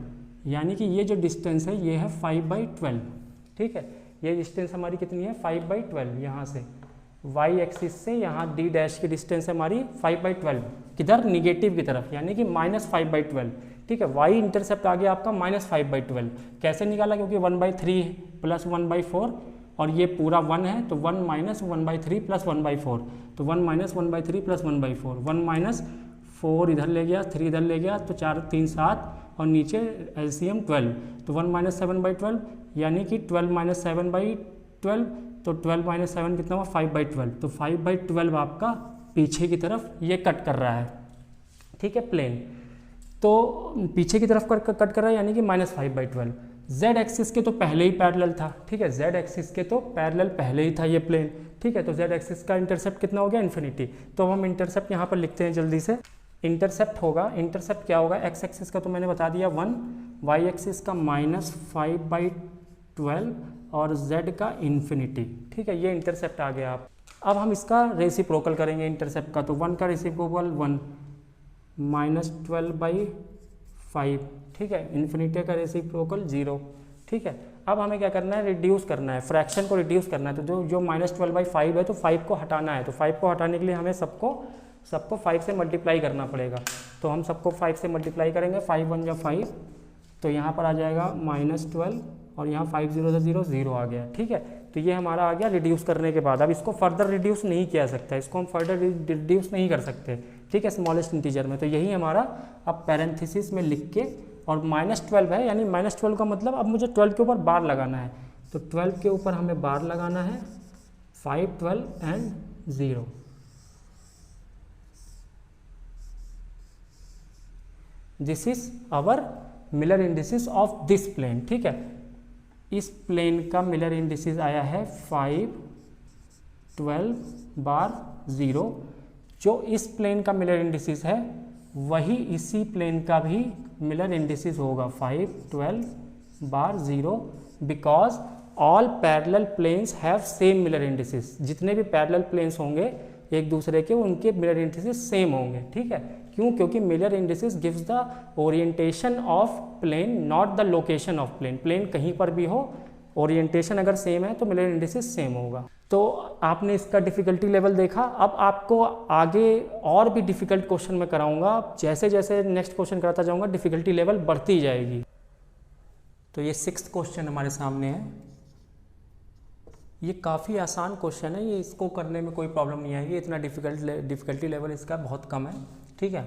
यानी कि ये जो डिस्टेंस है ये है 5/12, ठीक है। ये डिस्टेंस हमारी कितनी है, 5/12। यहाँ से वाई एक्सिस से यहाँ डी डैश की डिस्टेंस है हमारी 5/12, किधर, निगेटिव की तरफ, यानी कि -5/12, ठीक है। वाई इंटरसेप्ट आ गया आपका -5/12। कैसे निकाला, क्योंकि 1/3 + 1/4 और ये पूरा 1 है, तो 1 - 1/3 + 1/4, तो 1 - 1/3 + 1/4, 1 - 4 इधर ले गया, 3 इधर ले गया, तो 4 3 7 और नीचे LCM 12, तो 1 - 7/12, यानी कि 12 - 7/12, तो 12 - 7 कितना हुआ, 5/12। तो 5/12 आपका पीछे की तरफ ये कट कर रहा है, ठीक है, प्लेन। तो पीछे की तरफ कट कर रहा है, यानी कि -5/12। z एक्सिस के तो पहले ही पैरेलल था, ठीक है, z एक्सिस के तो पैरेलल पहले ही था ये प्लेन, ठीक है। तो z एक्सिस का इंटरसेप्ट कितना हो गया, इन्फिनिटी। तो हम इंटरसेप्ट यहाँ पर लिखते हैं जल्दी से। इंटरसेप्ट होगा, इंटरसेप्ट क्या होगा, x एक्सिस का तो मैंने बता दिया 1, वाई एक्सिस का -5/12 और z का इन्फिनिटी। ठीक है, ये इंटरसेप्ट आ गया। आप अब हम इसका रेसिप्रोकल करेंगे इंटरसेप्ट का, तो 1 का रेसिप्रोकल 1 -12/5। ठीक है, इन्फिनिटी का रेसिप्रोकल 0। ठीक है, अब हमें क्या करना है, रिड्यूस करना है, फ्रैक्शन को रिड्यूस करना है। तो जो -12/5 है तो 5 को हटाना है, तो 5 को हटाने के लिए हमें सबको 5 से मल्टीप्लाई करना पड़ेगा। तो हम सबको 5 से मल्टीप्लाई करेंगे, 5 1 × 5, तो यहाँ पर आ जाएगा -12 और यहाँ 5 0 से 0 0 आ गया। ठीक है, तो ये हमारा आ गया रिड्यूस करने के बाद। अब इसको फर्दर रिड्यूस नहीं किया सकता, इसको हम फर्दर रिड्यूस नहीं कर सकते। ठीक है, स्मॉलेस्ट इंटीजर में, तो यही हमारा अब पैरेंथेसिस में लिख के, और -12 है, यानी -12 का मतलब अब मुझे 12 के ऊपर बार लगाना है, तो 12 के ऊपर हमें बार लगाना है 5 12 and 0। This is our Miller indices of this plane. ठीक है, इस प्लेन का मिलर इंडिसेस आया है 5 12 बार 0। जो इस प्लेन का मिलर इंडिसेस है वही इसी प्लेन का भी मिलर इंडिसेस होगा 5 12 bar 0, because all parallel planes have same Miller indices. जितने भी पैरेलल प्लेन्स होंगे एक दूसरे के, उनके मिलर इंडिसेस सेम होंगे। ठीक है, क्यों? क्योंकि Miller indices gives the orientation of plane, not the location of plane. Plane कहीं पर भी हो, ओरिएंटेशन अगर सेम है तो मिलर इंडिसेस सेम होगा। तो आपने इसका डिफ़िकल्टी लेवल देखा। अब आपको आगे और भी डिफ़िकल्ट क्वेश्चन मैं कराऊंगा। जैसे जैसे नेक्स्ट क्वेश्चन कराता जाऊंगा डिफ़िकल्टी लेवल बढ़ती जाएगी। तो ये 6th क्वेश्चन हमारे सामने है। ये काफ़ी आसान क्वेश्चन है, ये इसको करने में कोई प्रॉब्लम नहीं आएगी, इतना डिफ़िकल्टी लेवल इसका बहुत कम है। ठीक है,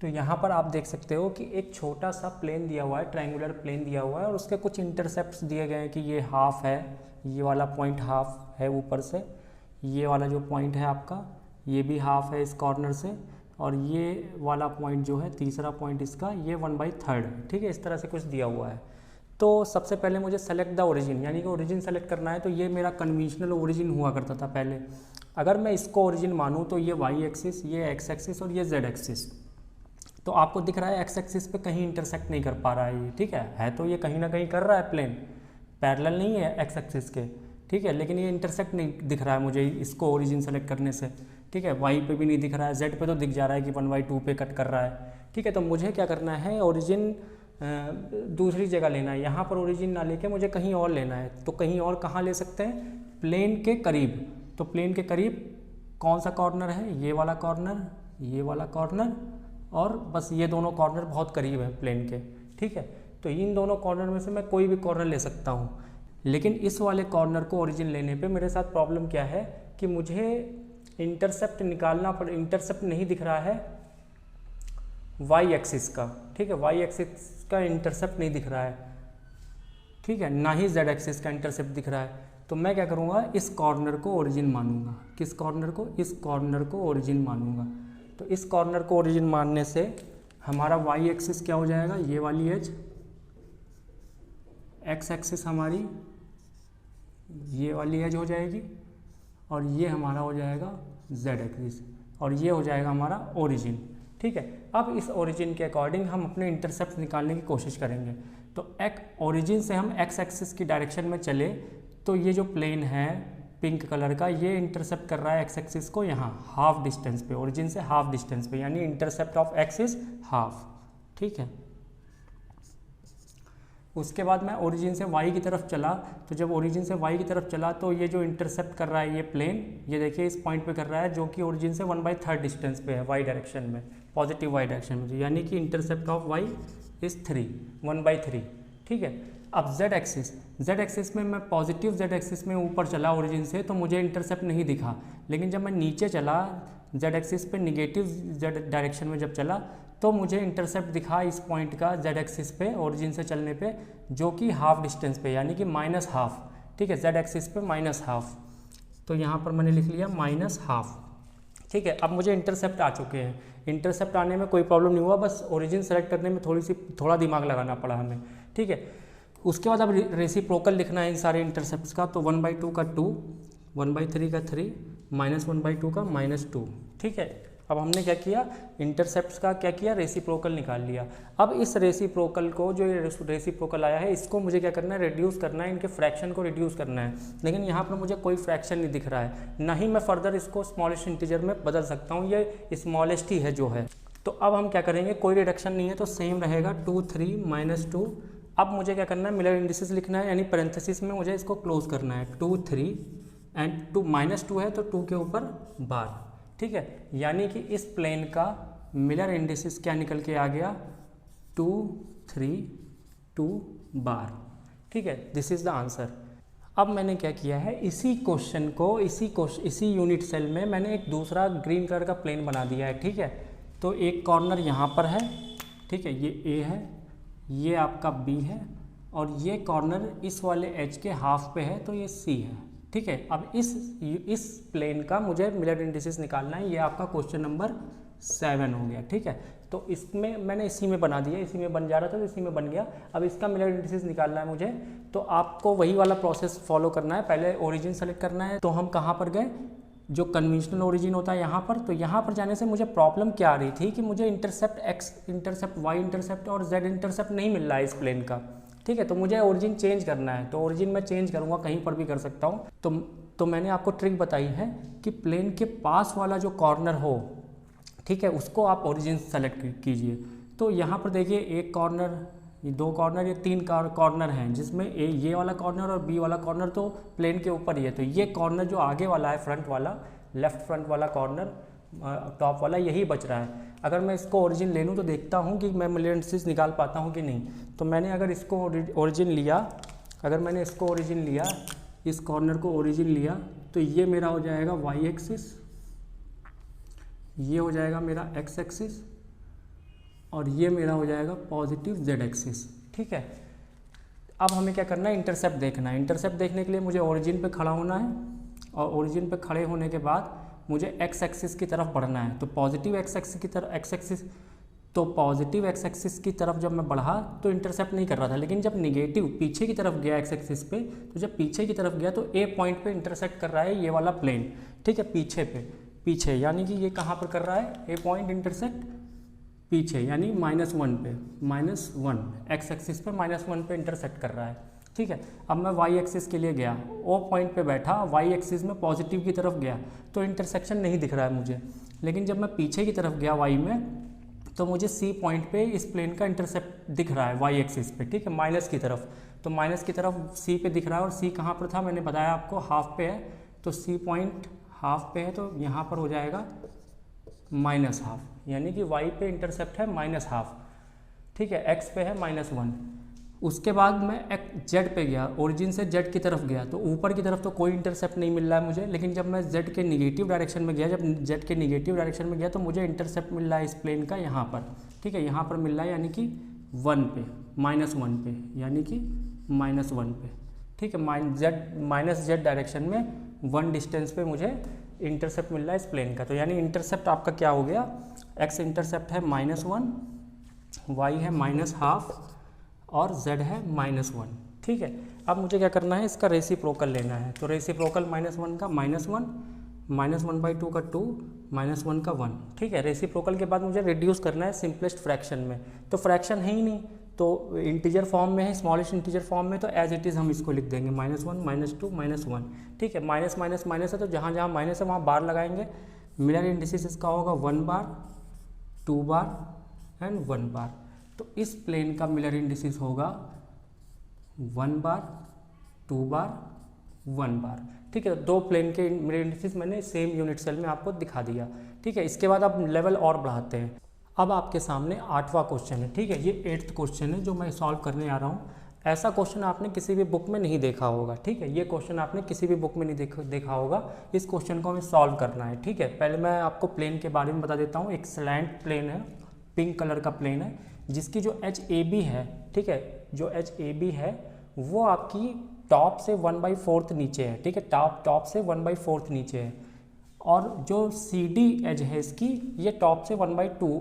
तो यहाँ पर आप देख सकते हो कि एक छोटा सा प्लेन दिया हुआ है, ट्रायंगुलर प्लेन दिया हुआ है, और उसके कुछ इंटरसेप्ट्स दिए गए हैं कि ये हाफ है, ये वाला पॉइंट हाफ है ऊपर से, ये वाला जो पॉइंट है आपका ये भी हाफ है इस कॉर्नर से, और ये वाला पॉइंट जो है तीसरा पॉइंट इसका ये 1/3 है। ठीक है, इस तरह से कुछ दिया हुआ है। तो सबसे पहले मुझे सेलेक्ट द ओरिजिन, यानी कि ओरिजिन सेलेक्ट करना है। तो ये मेरा कन्वेंशनल ओरिजिन हुआ करता था पहले। अगर मैं इसको ओरिजिन मानूँ तो ये वाई एक्सिस, ये एक्स एक्सिस और ये जेड एक्सिस। तो आपको दिख रहा है एक्स एक्सिस पे कहीं इंटरसेक्ट नहीं कर पा रहा है ये। ठीक है तो ये कहीं ना कहीं कर रहा है, प्लेन पैरेलल नहीं है एक्स एक्सिस के। ठीक है, लेकिन ये इंटरसेक्ट नहीं दिख रहा है मुझे इसको ओरिजिन सेलेक्ट करने से। ठीक है, वाई पे भी नहीं दिख रहा है, जेड पे तो दिख जा रहा है कि 1/2 पे कट कर रहा है। ठीक है, तो मुझे क्या करना है, ओरिजिन दूसरी जगह लेना है। यहाँ पर ओरिजिन ना लेके मुझे कहीं और लेना है। तो कहीं और कहाँ ले सकते हैं, प्लेन के करीब। तो प्लेन के करीब कौन सा कॉर्नर है, ये वाला कॉर्नर, ये वाला कॉर्नर, और बस ये दोनों कॉर्नर बहुत करीब है प्लेन के। ठीक है, तो इन दोनों कॉर्नर में से मैं कोई भी कॉर्नर ले सकता हूँ। लेकिन इस वाले कॉर्नर को ओरिजिन लेने पे मेरे साथ प्रॉब्लम क्या है कि मुझे इंटरसेप्ट निकालना पड़, इंटरसेप्ट नहीं दिख रहा है वाई एक्सिस का। ठीक है, वाई एक्सिस का इंटरसेप्ट नहीं दिख रहा है। ठीक है, ना ही जेड एक्सिस का इंटरसेप्ट दिख रहा है। तो मैं क्या करूँगा, इस कॉर्नर को ओरिजिन मानूंगा। किस कॉर्नर को, इस कॉर्नर को ओरिजिन मानूंगा। तो इस कॉर्नर को ओरिजिन मानने से हमारा वाई एक्सिस क्या हो जाएगा, ये वाली एज, एक्स एक्सिस हमारी ये वाली एज हो जाएगी, और ये हमारा हो जाएगा जेड एक्सिस, और ये हो जाएगा हमारा ओरिजिन। ठीक है, अब इस ओरिजिन के अकॉर्डिंग हम अपने इंटरसेप्ट निकालने की कोशिश करेंगे। तो ओरिजिन से हम एक्स एक्सिस की डायरेक्शन में चले तो ये जो प्लेन है पिंक कलर का, ये इंटरसेप्ट कर रहा है एक्स एक्सिस को यहाँ हाफ डिस्टेंस पे, ओरिजिन से हाफ डिस्टेंस पे, यानी intercept of x is half. ठीक है, उसके बाद मैं ओरिजिन से वाई की तरफ चला। तो जब ओरिजिन से वाई की तरफ चला तो ये जो इंटरसेप्ट कर रहा है ये प्लेन, ये देखिए इस पॉइंट पे कर रहा है, जो कि ओरिजिन से 1/3 डिस्टेंस पे है वाई डायरेक्शन में, पॉजिटिव वाई डायरेक्शन में, यानी कि इंटरसेप्ट ऑफ वाई इज 3, 1/3। ठीक है, अब जेड एक्सिस में मैं पॉजिटिव जेड एक्सिस में ऊपर चला ओरिजिन से, तो मुझे इंटरसेप्ट नहीं दिखा। लेकिन जब मैं नीचे चला जेड एक्सिस पे निगेटिव जेड डायरेक्शन में जब चला तो मुझे इंटरसेप्ट दिखा इस पॉइंट का जेड एक्सिस पे ओरिजिन से चलने पे, जो कि हाफ डिस्टेंस पे, यानी कि -½ ठीक है, जेड एक्सिस पे -½ तो यहाँ पर मैंने लिख लिया -½ ठीक है, अब मुझे इंटरसेप्ट आ चुके हैं। इंटरसेप्ट आने में कोई प्रॉब्लम नहीं हुआ, बस ओरिजिन सेलेक्ट करने में थोड़ा दिमाग लगाना पड़ा हमें। ठीक है, उसके बाद अब रेसिप्रोकल लिखना है इन सारे इंटरसेप्ट्स का। तो 1/2 का 2, 1/3 का 3, -1/2 का -2। ठीक है, अब हमने क्या किया, इंटरसेप्ट का क्या किया, रेसिप्रोकल निकाल लिया। अब इस रेसिप्रोकल को, जो ये रेसिप्रोकल आया है, इसको मुझे क्या करना है, रिड्यूस करना है, इनके फ्रैक्शन को रिड्यूस करना है। लेकिन यहाँ पर मुझे कोई फ्रैक्शन नहीं दिख रहा है, ना ही मैं फर्दर इसको स्मॉलेस्ट इंटीजर में बदल सकता हूँ, ये स्मॉलेस्ट ही है जो है। तो अब हम क्या करेंगे, कोई रिडक्शन नहीं है तो सेम रहेगा 2 3 -2। अब मुझे क्या करना है, मिलर इंडिसेस लिखना है, यानी पैरेंथेसिस में मुझे इसको क्लोज करना है। 2 3 एंड 2 -2 है तो 2 के ऊपर बार, ठीक है। यानी कि इस प्लेन का मिलर इंडिसेस क्या निकल के आ गया, 2 3 2 बार, ठीक है। This is the answer. अब मैंने क्या किया है, इसी क्वेश्चन को इसी यूनिट सेल में मैंने एक दूसरा ग्रीन कलर का प्लेन बना दिया है, ठीक है। तो एक कॉर्नर यहाँ पर है, ठीक है, ये ए है, ये आपका बी है, और ये कॉर्नर इस वाले एज के हाफ पे है, तो ये सी है, ठीक है। अब इस प्लेन का मुझे मिलर इंडिसेस निकालना है, ये आपका क्वेश्चन नंबर 7 हो गया, ठीक है। तो इसमें मैंने इसी में बना दिया, इसी में बन जा रहा था तो इसी में बन गया। अब इसका मिलर इंडिसेस निकालना है मुझे, तो आपको वही वाला प्रोसेस फॉलो करना है। पहले ओरिजिन सेलेक्ट करना है, तो हम कहाँ पर गए, जो कन्वेंशनल ओरिजिन होता है यहाँ पर। तो यहाँ पर जाने से मुझे प्रॉब्लम क्या आ रही थी कि मुझे intercept X intercept, Y intercept और जेड इंटरसेप्ट नहीं मिल रहा है इस प्लेन का, ठीक है। तो मुझे ओरिजिन चेंज करना है, तो ओरिजिन मैं चेंज करूँगा, कहीं पर भी कर सकता हूँ। तो मैंने आपको ट्रिक बताई है कि प्लेन के पास वाला जो कॉर्नर हो, ठीक है, उसको आप ओरिजिन सेलेक्ट कीजिए। तो यहाँ पर देखिए, एक कॉर्नर, ये 2 कॉर्नर, ये 3 कॉर्नर हैं, जिसमें ये वाला कॉर्नर और बी वाला कॉर्नर तो प्लेन के ऊपर ही है। तो ये कॉर्नर जो आगे वाला है, फ्रंट वाला, लेफ्ट फ्रंट वाला कॉर्नर, टॉप वाला, यही बच रहा है। अगर मैं इसको ओरिजिन ले लूँ तो देखता हूँ कि मैं मिलर इंडिसेस निकाल पाता हूँ कि नहीं। तो मैंने अगर इसको ओरिजिन लिया, अगर मैंने इसको ओरिजिन लिया, इस कॉर्नर को ओरिजिन लिया, तो ये मेरा हो जाएगा वाई एक्सिस, ये हो जाएगा मेरा एक्स एक्सिस, और ये मेरा हो जाएगा पॉजिटिव जेड एक्सिस, ठीक है। अब हमें क्या करना है, इंटरसेप्ट देखना है। इंटरसेप्ट देखने के लिए मुझे ओरिजिन पे खड़ा होना है, और ओरिजिन पे खड़े होने के बाद मुझे एक्स एक्सिस की तरफ बढ़ना है। तो पॉजिटिव एक्स एक्सिस की तरफ, पॉजिटिव एक्स एक्सिस की तरफ जब मैं बढ़ा तो इंटरसेप्ट नहीं कर रहा था, लेकिन जब निगेटिव पीछे की तरफ गया एक्स एक्सिस पे, तो जब पीछे की तरफ गया तो ए पॉइंट पे इंटरसेक्ट कर रहा है ये वाला प्लेन, ठीक है, पीछे, यानी कि ये कहाँ पर कर रहा है, ए पॉइंट इंटरसेक्ट पीछे, यानी -1 पे, -1 एक्स एक्सिस पे -1 पे इंटरसेक्ट कर रहा है, ठीक है। अब मैं वाई एक्सिस के लिए गया, ओ पॉइंट पे बैठा, वाई एक्सिस में पॉजिटिव की तरफ गया, तो इंटरसेक्शन नहीं दिख रहा है मुझे। लेकिन जब मैं पीछे की तरफ गया वाई में, तो मुझे सी पॉइंट पे इस प्लेन का इंटरसेप्ट दिख रहा है वाई एक्सिस पे, ठीक है, माइनस की तरफ। तो माइनस की तरफ सी पे दिख रहा है, और सी कहाँ पर था, मैंने बताया आपको, हाफ पे है। तो सी पॉइंट हाफ पे है, तो यहाँ पर हो जाएगा -1/2, यानी कि y पे इंटरसेप्ट है -1/2, ठीक है, x पे है -1। उसके बाद मैं z पे गया, ओरिजिन से z की तरफ गया, तो ऊपर की तरफ तो कोई इंटरसेप्ट नहीं मिल रहा है मुझे। लेकिन जब मैं z के निगेटिव डायरेक्शन में गया, तो मुझे इंटरसेप्ट मिल रहा है इस प्लेन का यहाँ पर, ठीक है, यहाँ पर मिल रहा है, यानी कि 1 पे, -1 पे, यानी कि -1 पे, ठीक है, -z डायरेक्शन में 1 डिस्टेंस पे मुझे इंटरसेप्ट मिल रहा है इस प्लेन का। तो यानी इंटरसेप्ट आपका क्या हो गया, x इंटरसेप्ट है -1, y है -1/2 और z है -1, ठीक है। अब मुझे क्या करना है, इसका रेसिप्रोकल लेना है। तो रेसिप्रोकल -1 का -1, -1/2 का 2, -1 का 1, ठीक है। रेसिप्रोकल के बाद मुझे रिड्यूस करना है सिंपलेस्ट फ्रैक्शन में, तो फ्रैक्शन है ही नहीं, तो इंटीजर फॉर्म में है, स्मॉलेस्ट इंटीजर फॉर्म में, तो एज इट इज़ हम इसको लिख देंगे -1 -2 -1, ठीक है। माइनस माइनस माइनस है, तो जहाँ जहाँ माइनस है वहाँ बार लगाएंगे। मिलर इंडिसेस इसका होगा 1 बार, 2 बार एंड 1 बार। तो इस प्लेन का मिलर इंडिसेस होगा 1 बार, 2 बार, 1 बार, ठीक है। 2 प्लेन के मिलर इंडिसेस मैंने सेम यूनिट सेल में आपको दिखा दिया, ठीक है। इसके बाद आप लेवल और बढ़ाते हैं। अब आपके सामने 8वां क्वेश्चन है, ठीक है, ये 8th क्वेश्चन है जो मैं सॉल्व करने आ रहा हूँ। ऐसा क्वेश्चन आपने किसी भी बुक में नहीं देखा होगा, ठीक है, ये क्वेश्चन आपने किसी भी बुक में नहीं देखा होगा। इस क्वेश्चन को हमें सॉल्व करना है, ठीक है। पहले मैं आपको प्लेन के बारे में बता देता हूँ। एक स्लैंट प्लेन है, पिंक कलर का प्लेन है, जिसकी जो HAB है, ठीक है, जो HAB है वो आपकी टॉप से 1/4 नीचे है, ठीक है, टॉप से 1/4 नीचे है, और जो CD एज है इसकी, ये टॉप से 1/2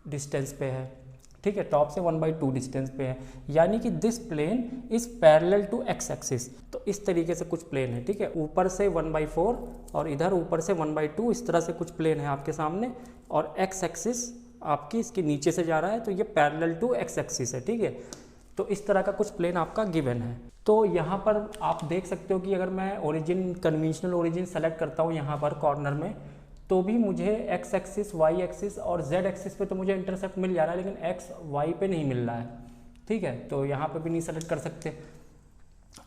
डिस्टेंस पे है, ठीक है, टॉप से 1/2 डिस्टेंस पे है, यानी कि this plane is parallel to X axis. तो इस तरीके से कुछ प्लेन है, ठीक है, ऊपर से 1/4 और इधर ऊपर से 1/2, इस तरह से कुछ प्लेन है आपके सामने। और एक्स एक्सिस आपकी इसके नीचे से जा रहा है, तो ये पैरेलल टू एक्स एक्सिस है, ठीक है। तो इस तरह का कुछ प्लेन आपका गिवन है। तो यहाँ पर आप देख सकते हो कि अगर मैं ओरिजिन, कन्वेंशनल ओरिजिन सेलेक्ट करता हूँ यहाँ पर कॉर्नर में, तो भी मुझे एक्स एक्सिस, वाई एक्सिस और जेड एक्सिस पे तो मुझे इंटरसेप्ट मिल जा रहा है, लेकिन एक्स वाई पे नहीं मिल रहा है, ठीक है। तो यहाँ पे भी नहीं सेलेक्ट कर सकते।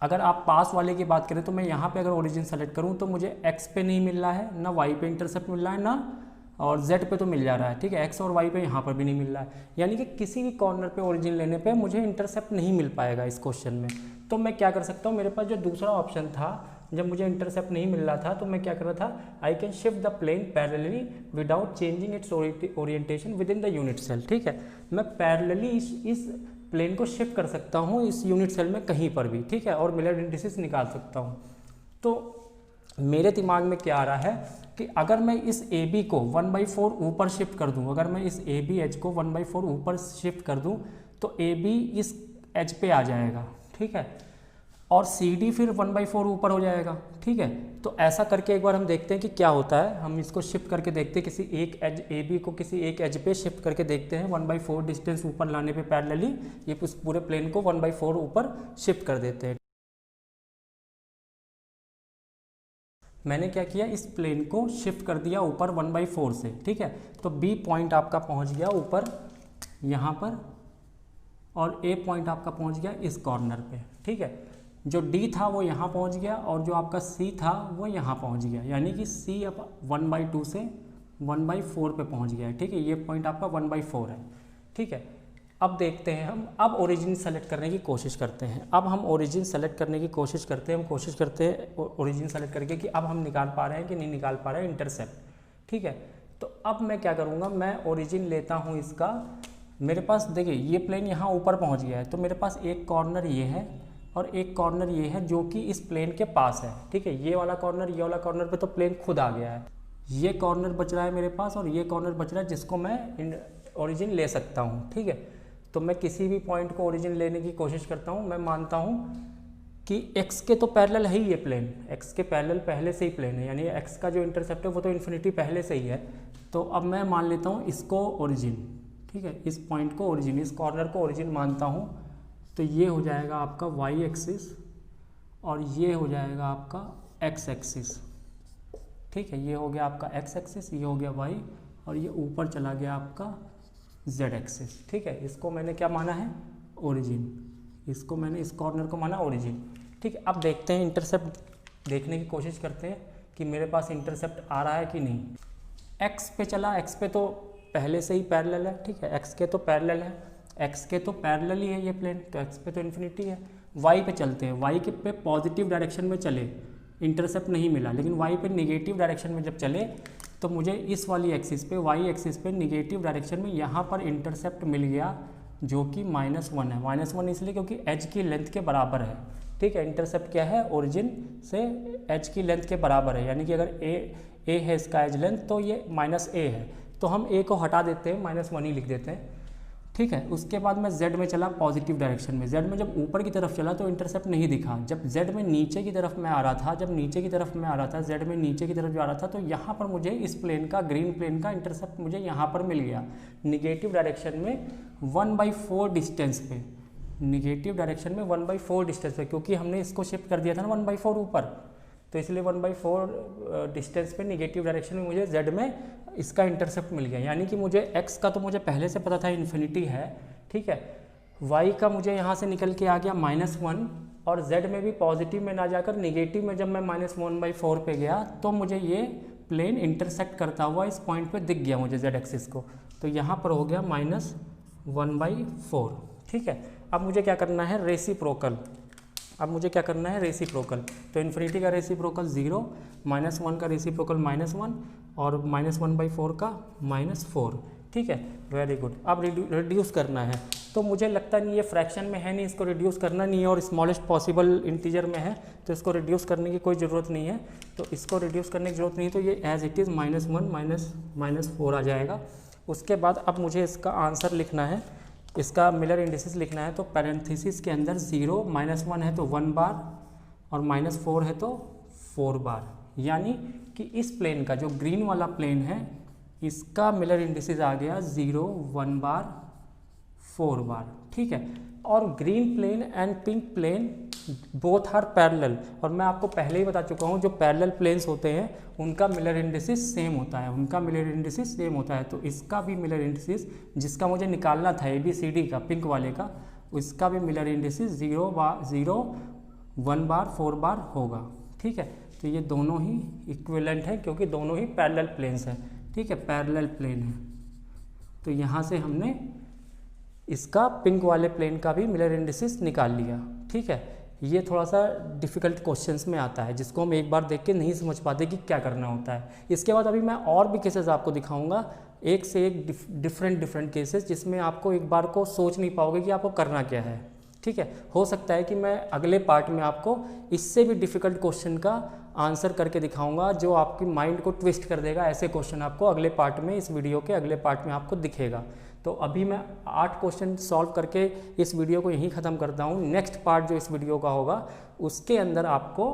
अगर आप पास वाले की बात करें तो मैं यहाँ पे अगर ओरिजिन सेलेक्ट करूँ तो मुझे एक्स पे नहीं मिल रहा है, ना वाई पे इंटरसेप्ट मिल रहा है, ना और जेड पे तो मिल जा रहा है, ठीक है। एक्स और वाई पे यहाँ पर भी नहीं मिल रहा है, यानी कि किसी भी कॉर्नर पे ओरिजिन लेने पे मुझे इंटरसेप्ट नहीं मिल पाएगा इस क्वेश्चन में। तो मैं क्या कर सकता हूँ, मेरे पास जो दूसरा ऑप्शन था, जब मुझे इंटरसेप्ट नहीं मिल रहा था तो मैं क्या कर रहा था, I can shift the plane parallelly without changing its orientation with in the unit cell, ठीक है। मैं पैरेलली इस प्लेन को शिफ्ट कर सकता हूँ इस यूनिट सेल में कहीं पर भी, ठीक है, और मिलर इंडिसेस निकाल सकता हूँ। तो मेरे दिमाग में क्या आ रहा है कि अगर मैं इस ए बी को 1/4 ऊपर शिफ्ट कर दूँ, अगर मैं इस ए बी एच को 1/4 ऊपर शिफ्ट कर दूँ तो ए बी इस एच पे आ जाएगा, ठीक है, और सी डी फिर 1/4 ऊपर हो जाएगा, ठीक है। तो ऐसा करके एक बार हम देखते हैं कि क्या होता है। हम इसको शिफ्ट करके देखते हैं, किसी एक एज ए बी को किसी एक एज पे शिफ्ट करके देखते हैं। 1/4 डिस्टेंस ऊपर लाने पे पैरेलली ये उस पूरे प्लेन को 1/4 ऊपर शिफ्ट कर देते हैं। मैंने क्या किया, इस प्लेन को शिफ्ट कर दिया ऊपर 1/4 से, ठीक है। तो बी पॉइंट आपका पहुंच गया ऊपर यहाँ पर, और ए पॉइंट आपका पहुंच गया इस कॉर्नर पे, ठीक है। जो डी था वो यहाँ पहुंच गया, और जो आपका सी था वो यहाँ पहुंच गया, यानी कि सी अब 1/2 से 1/4 पे पहुंच गया है, ठीक है। ये पॉइंट आपका 1/4 है, ठीक है। अब देखते हैं हम, अब ओरिजिन सेलेक्ट करने की कोशिश करते हैं। अब हम ओरिजिन सेलेक्ट करने की कोशिश करते हैं, हम कोशिश करते हैं ओरिजिन सेलेक्ट करके कि अब हम निकाल पा रहे हैं कि नहीं निकाल पा रहे हैं इंटरसेप्ट, ठीक है। तो अब मैं क्या करूँगा, मैं ओरिजिन लेता हूँ इसका। मेरे पास देखिए ये प्लेन यहाँ ऊपर पहुँच गया है, तो मेरे पास एक कॉर्नर ये है और एक कॉर्नर ये है जो कि इस प्लेन के पास है, ठीक है। ये वाला कॉर्नर पे तो प्लेन खुद आ गया है। ये कॉर्नर बच रहा है मेरे पास, और ये कॉर्नर बच रहा है जिसको मैं ओरिजिन ले सकता हूँ, ठीक है। तो मैं किसी भी पॉइंट को ओरिजिन लेने की कोशिश करता हूँ। मैं मानता हूँ कि x के तो पैरेलल है ही ये प्लेन, x के पैरेलल पहले से ही प्लेन है, यानी x का जो इंटरसेप्ट है वो तो इन्फिनिटी पहले से ही है। तो अब मैं मान लेता हूँ इसको ओरिजिन, ठीक है, इस पॉइंट को ओरिजिन, इस कॉर्नर को ओरिजिन मानता हूँ। तो ये हो जाएगा आपका y एक्सिस और ये हो जाएगा आपका x एक्सिस, ठीक है। ये हो गया आपका x एक्सिस, ये हो गया y, और ये ऊपर चला गया आपका z एक्सिस, ठीक है। इसको मैंने क्या माना है, ओरिजिन, इसको मैंने इस कॉर्नर को माना ओरिजिन, ठीक है। अब देखते हैं, इंटरसेप्ट देखने की कोशिश करते हैं कि मेरे पास इंटरसेप्ट आ रहा है कि नहीं। x पे चला, x पे तो पहले से ही पैरेलल है, ठीक है, x के तो पैरेलल है, x के तो पैरेलल ही है ये प्लेन, तो x पे तो इन्फिनिटी है। y पे चलते हैं, y के पे पॉजिटिव डायरेक्शन में चले, इंटरसेप्ट नहीं मिला, लेकिन y पे निगेटिव डायरेक्शन में जब चले तो मुझे इस वाली एक्सिस पे, y एक्सिस पे निगेटिव डायरेक्शन में यहाँ पर इंटरसेप्ट मिल गया जो कि -1 है। -1 इसलिए क्योंकि एज की लेंथ के बराबर है, ठीक है। इंटरसेप्ट क्या है, ओरिजिन से एज की लेंथ के बराबर है, यानी कि अगर a है इसका एज लेंथ तो ये -a है, तो हम a को हटा देते हैं, -1 ही लिख देते हैं, ठीक है। उसके बाद मैं z में चला पॉजिटिव डायरेक्शन में। z में जब ऊपर की तरफ चला तो इंटरसेप्ट नहीं दिखा। जब z में नीचे की तरफ मैं आ रहा था, z में नीचे की तरफ जा रहा था, तो यहाँ पर मुझे इस प्लेन का, ग्रीन प्लेन का इंटरसेप्ट मुझे यहाँ पर मिल गया निगेटिव डायरेक्शन में 1/4 डिस्टेंस पे, निगेटिव डायरेक्शन में 1/4 डिस्टेंस पे, क्योंकि हमने इसको शिफ्ट कर दिया था ना 1/4 ऊपर, तो इसलिए 1/4 डिस्टेंस पे निगेटिव डायरेक्शन में मुझे z में इसका इंटरसेप्ट मिल गया। यानी कि मुझे x का तो मुझे पहले से पता था इन्फिनिटी है, ठीक है। y का मुझे यहाँ से निकल के आ गया -1, और z में भी पॉजिटिव में ना जाकर निगेटिव में जब मैं -1/4 पे गया तो मुझे ये प्लेन इंटरसेक्ट करता हुआ इस पॉइंट पे दिख गया मुझे z एक्सिस को, तो यहाँ पर हो गया -1/4, ठीक है। अब मुझे क्या करना है, रेसिप्रोकल। तो इन्फिनिटी का रेसिप्रोकल 0, -1 का रेसिप्रोकल -1, और -1/4 का -4, ठीक है। Very good. अब रिड्यूस करना है, तो मुझे लगता नहीं ये फ्रैक्शन में है, नहीं इसको रिड्यूस करना नहीं है, और स्मॉलेस्ट पॉसिबल इंटीजर में है, तो इसको रिड्यूस करने की कोई ज़रूरत नहीं है। तो इसको रिड्यूस करने की ज़रूरत नहीं है, तो ये एज इट इज़ -1 -4 आ जाएगा। उसके बाद अब मुझे इसका आंसर लिखना है, इसका मिलर इंडिसेस लिखना है। तो पैरेंथेसिस के अंदर 0, -1 है तो 1 बार, और -4 है तो 4 बार, यानी कि इस प्लेन का, जो ग्रीन वाला प्लेन है, इसका मिलर इंडिसेस आ गया 0, 1 बार, 4 बार, ठीक है। और green plane and pink plane both are parallel, और मैं आपको पहले ही बता चुका हूँ जो पैरेलल प्लेन्स होते हैं उनका मिलर इंडिसेस सेम होता है, उनका मिलर इंडिसेस सेम होता है। तो इसका भी मिलर इंडिसेस जिसका मुझे निकालना था ABCD का, पिंक वाले का, उसका भी मिलर इंडिसेस 0, 1 बार, 4 बार होगा, ठीक है। तो ये दोनों ही इक्विवेलेंट है क्योंकि दोनों ही पैरेलल प्लेन्स हैं, ठीक है, पैरेलल प्लेन है। तो यहाँ से हमने इसका पिंक वाले प्लेन का भी मिलर इंडिसेस निकाल लिया, ठीक है। ये थोड़ा सा डिफ़िकल्ट क्वेश्चंस में आता है जिसको हम एक बार देख के नहीं समझ पाते कि क्या करना होता है। इसके बाद अभी मैं और भी केसेस आपको दिखाऊंगा, एक से एक डिफरेंट केसेस, जिसमें आपको एक बार को सोच नहीं पाओगे कि आपको करना क्या है, ठीक है। हो सकता है कि मैं अगले पार्ट में आपको इससे भी डिफ़िकल्ट क्वेश्चन का आंसर करके दिखाऊंगा जो आपकी माइंड को ट्विस्ट कर देगा। ऐसे क्वेश्चन आपको अगले पार्ट में, इस वीडियो के अगले पार्ट में आपको दिखेगा। तो अभी मैं 8 क्वेश्चन सॉल्व करके इस वीडियो को यहीं ख़त्म करता हूँ। नेक्स्ट पार्ट जो इस वीडियो का होगा उसके अंदर आपको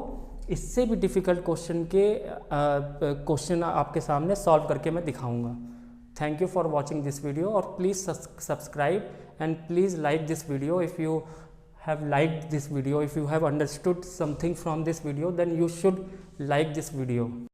इससे भी डिफ़िकल्ट क्वेश्चन आपके सामने सॉल्व करके मैं दिखाऊँगा। Thank you for watching this video, और please subscribe and please like this video if you have liked this video. If you have understood something from this video, then you should like this video.